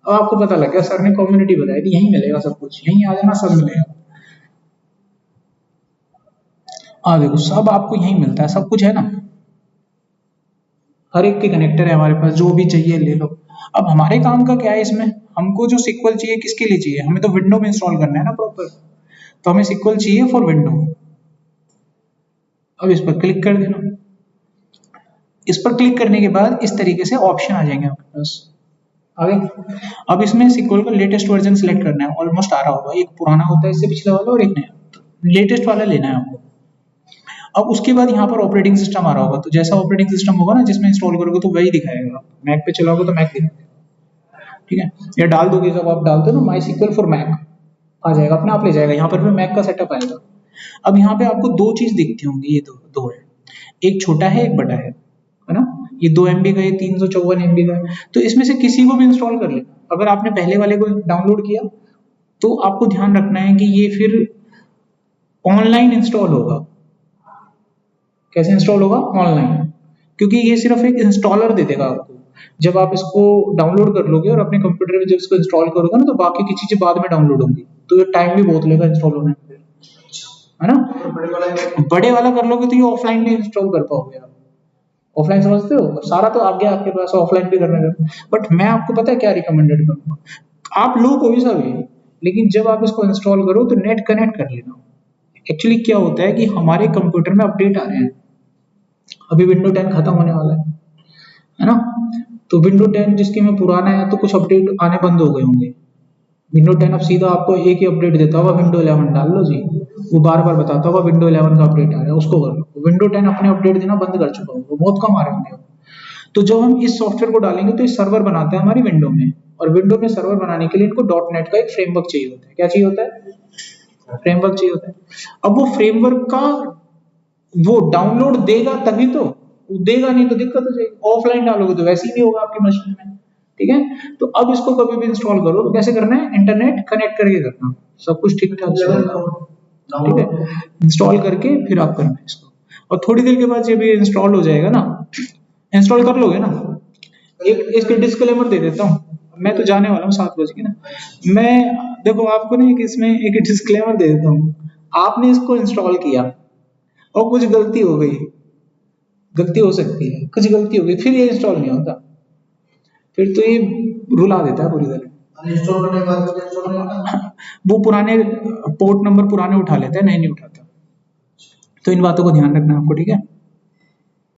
अब आपको पता लग गया, सर ने कम्युनिटी बताई थी, यहीं मिलेगा सब कुछ, यहीं आ जाना, सब मिलेगा। देखो सब आपको यहीं मिलता है, सब कुछ है ना, हर एक के कनेक्टर है हमारे पास, जो भी चाहिए ले लो। अब हमारे काम का क्या है इसमें, हमको जो सिक्वल चाहिए किसके लिए चाहिए, हमें तो विंडो में इंस्टॉल करना है ना प्रॉपर, तो हमें सिक्वल चाहिए फॉर विंडो। अब इस पर क्लिक कर देना। इस पर क्लिक करने के बाद इस तरीके से ऑप्शन आ जाएंगे आपके पास आगे। अब इसमें सिक्वल का लेटेस्ट वर्जन सिलेक्ट करना है, ऑलमोस्ट आ रहा होगा, एक पुराना होता है इससे पिछले वाला और एक नया, लेटेस्ट वाला लेना है आपको। अब उसके बाद यहाँ पर ऑपरेटिंग सिस्टम आ रहा होगा, तो जैसा ऑपरेटिंग सिस्टम होगा ना जिसमें इंस्टॉल करोगे तो वही दिखाएगा। मैक पे चलाओगे तो मैक दिखाएगा, ठीक है। या डाल दोगे, जब आप डालते हो ना माई सिक्वल फॉर मैक आ जाएगा, अपने आप ले जाएगा, यहाँ पर भी मैक का सेटअप आएगा। अब यहाँ पे आपको दो चीज दिखती होंगी, ये दो है, एक छोटा है एक बड़ा है ना, ये 2 MB का, ये 354 MB का है। तो इसमें से किसी को भी इंस्टॉल कर लेना। अगर आपने पहले वाले को डाउनलोड किया तो आपको ध्यान रखना है कि ये फिर ऑनलाइन इंस्टॉल होगा। कैसे इंस्टॉल होगा? ऑनलाइन, क्योंकि ये सिर्फ एक इंस्टॉलर दे देगा आपको। जब आप इसको डाउनलोड कर लोगे और अपने कंप्यूटर में जब इसको इंस्टॉल करोगे ना, तो बाकी की चीजें बाद में डाउनलोड होंगी, तो ये टाइम भी बहुत लेगा इंस्टॉल होने में, है ना। बड़े वाला कर लोगे तो ये ऑफलाइन नहीं इंस्टॉल कर पाओगे आप। ऑफलाइन समझते हो, सारा तो आ गया आपके पास, ऑफलाइन भी करने का। बट मैं आपको पता है क्या रिकमेंडेड करूंगा, आप लो कोई सा भी, लेकिन जब आप इसको इंस्टॉल करो तो नेट कनेक्ट कर लेना। एक्चुअली क्या होता है कि हमारे कंप्यूटर में अपडेट आ रहे हैं, अभी विंडो 10 खत्म होने वाला है ना, तो विंडो 10 जिसके में पुराना है तो कुछ अपडेट आने बंद हो गए होंगे। विंडो 10 अब सीधा आपको एक ही अपडेट देता होगा, विंडो 11 डाल लो जी, वो बार बार बताता होगा विंडो 11 का अपडेट आ रहा है, उसको कर लो। विंडो 10 अपने अपडेट देना बंद कर चुका होगा, बहुत कम आ रहे होंगे। तो जब हम इस सॉफ्टवेयर को डालेंगे तो इस सर्वर बनाता है हमारी विंडो में, और विंडो में सर्वर बनाने के लिए इनको .NET का एक फ्रेमवर्क चाहिए होता है। क्या चाहिए होता है? फ्रेमवर्क चाहिए होता है। अब वो फ्रेमवर्क का वो डाउनलोड देगा तभी तो, देगा नहीं तो दिक्कत हो जाएगी। ऑफलाइन डालोगे तो वैसे ही नहीं होगा आपकी मशीन में, ठीक है। तो अब इसको कभी भी इंस्टॉल करो तो कैसे करना है, इंटरनेट कनेक्ट करके करना, सब कुछ ठीक ठाक चलेगा, ठीक है। इंस्टॉल करके फिर आप करना है इसको, और थोड़ी देर के बाद जब ये इंस्टॉल हो जाएगा ना, इंस्टॉल कर लोगे ना, एक इसके डिस्क्लेमर दे देता हूँ, मैं तो जाने वाला हूँ 7 बजे ना, मैं देखो आपको ना इसमें एक डिस्क्लेमर दे देता हूँ। आपने इसको इंस्टॉल किया और कुछ गलती हो गई, गलती हो सकती है, कुछ गलती हो गई, फिर ये इंस्टॉल नहीं होता, फिर तो ये रुला देता है पूरी तरह। इंस्टॉल करने के बाद इंस्टॉल नहीं होता, वो पुराने पोर्ट नंबर पुराने उठा लेता है, नए नहीं उठाता। तो इन बातों को ध्यान रखना आपको, ठीक है।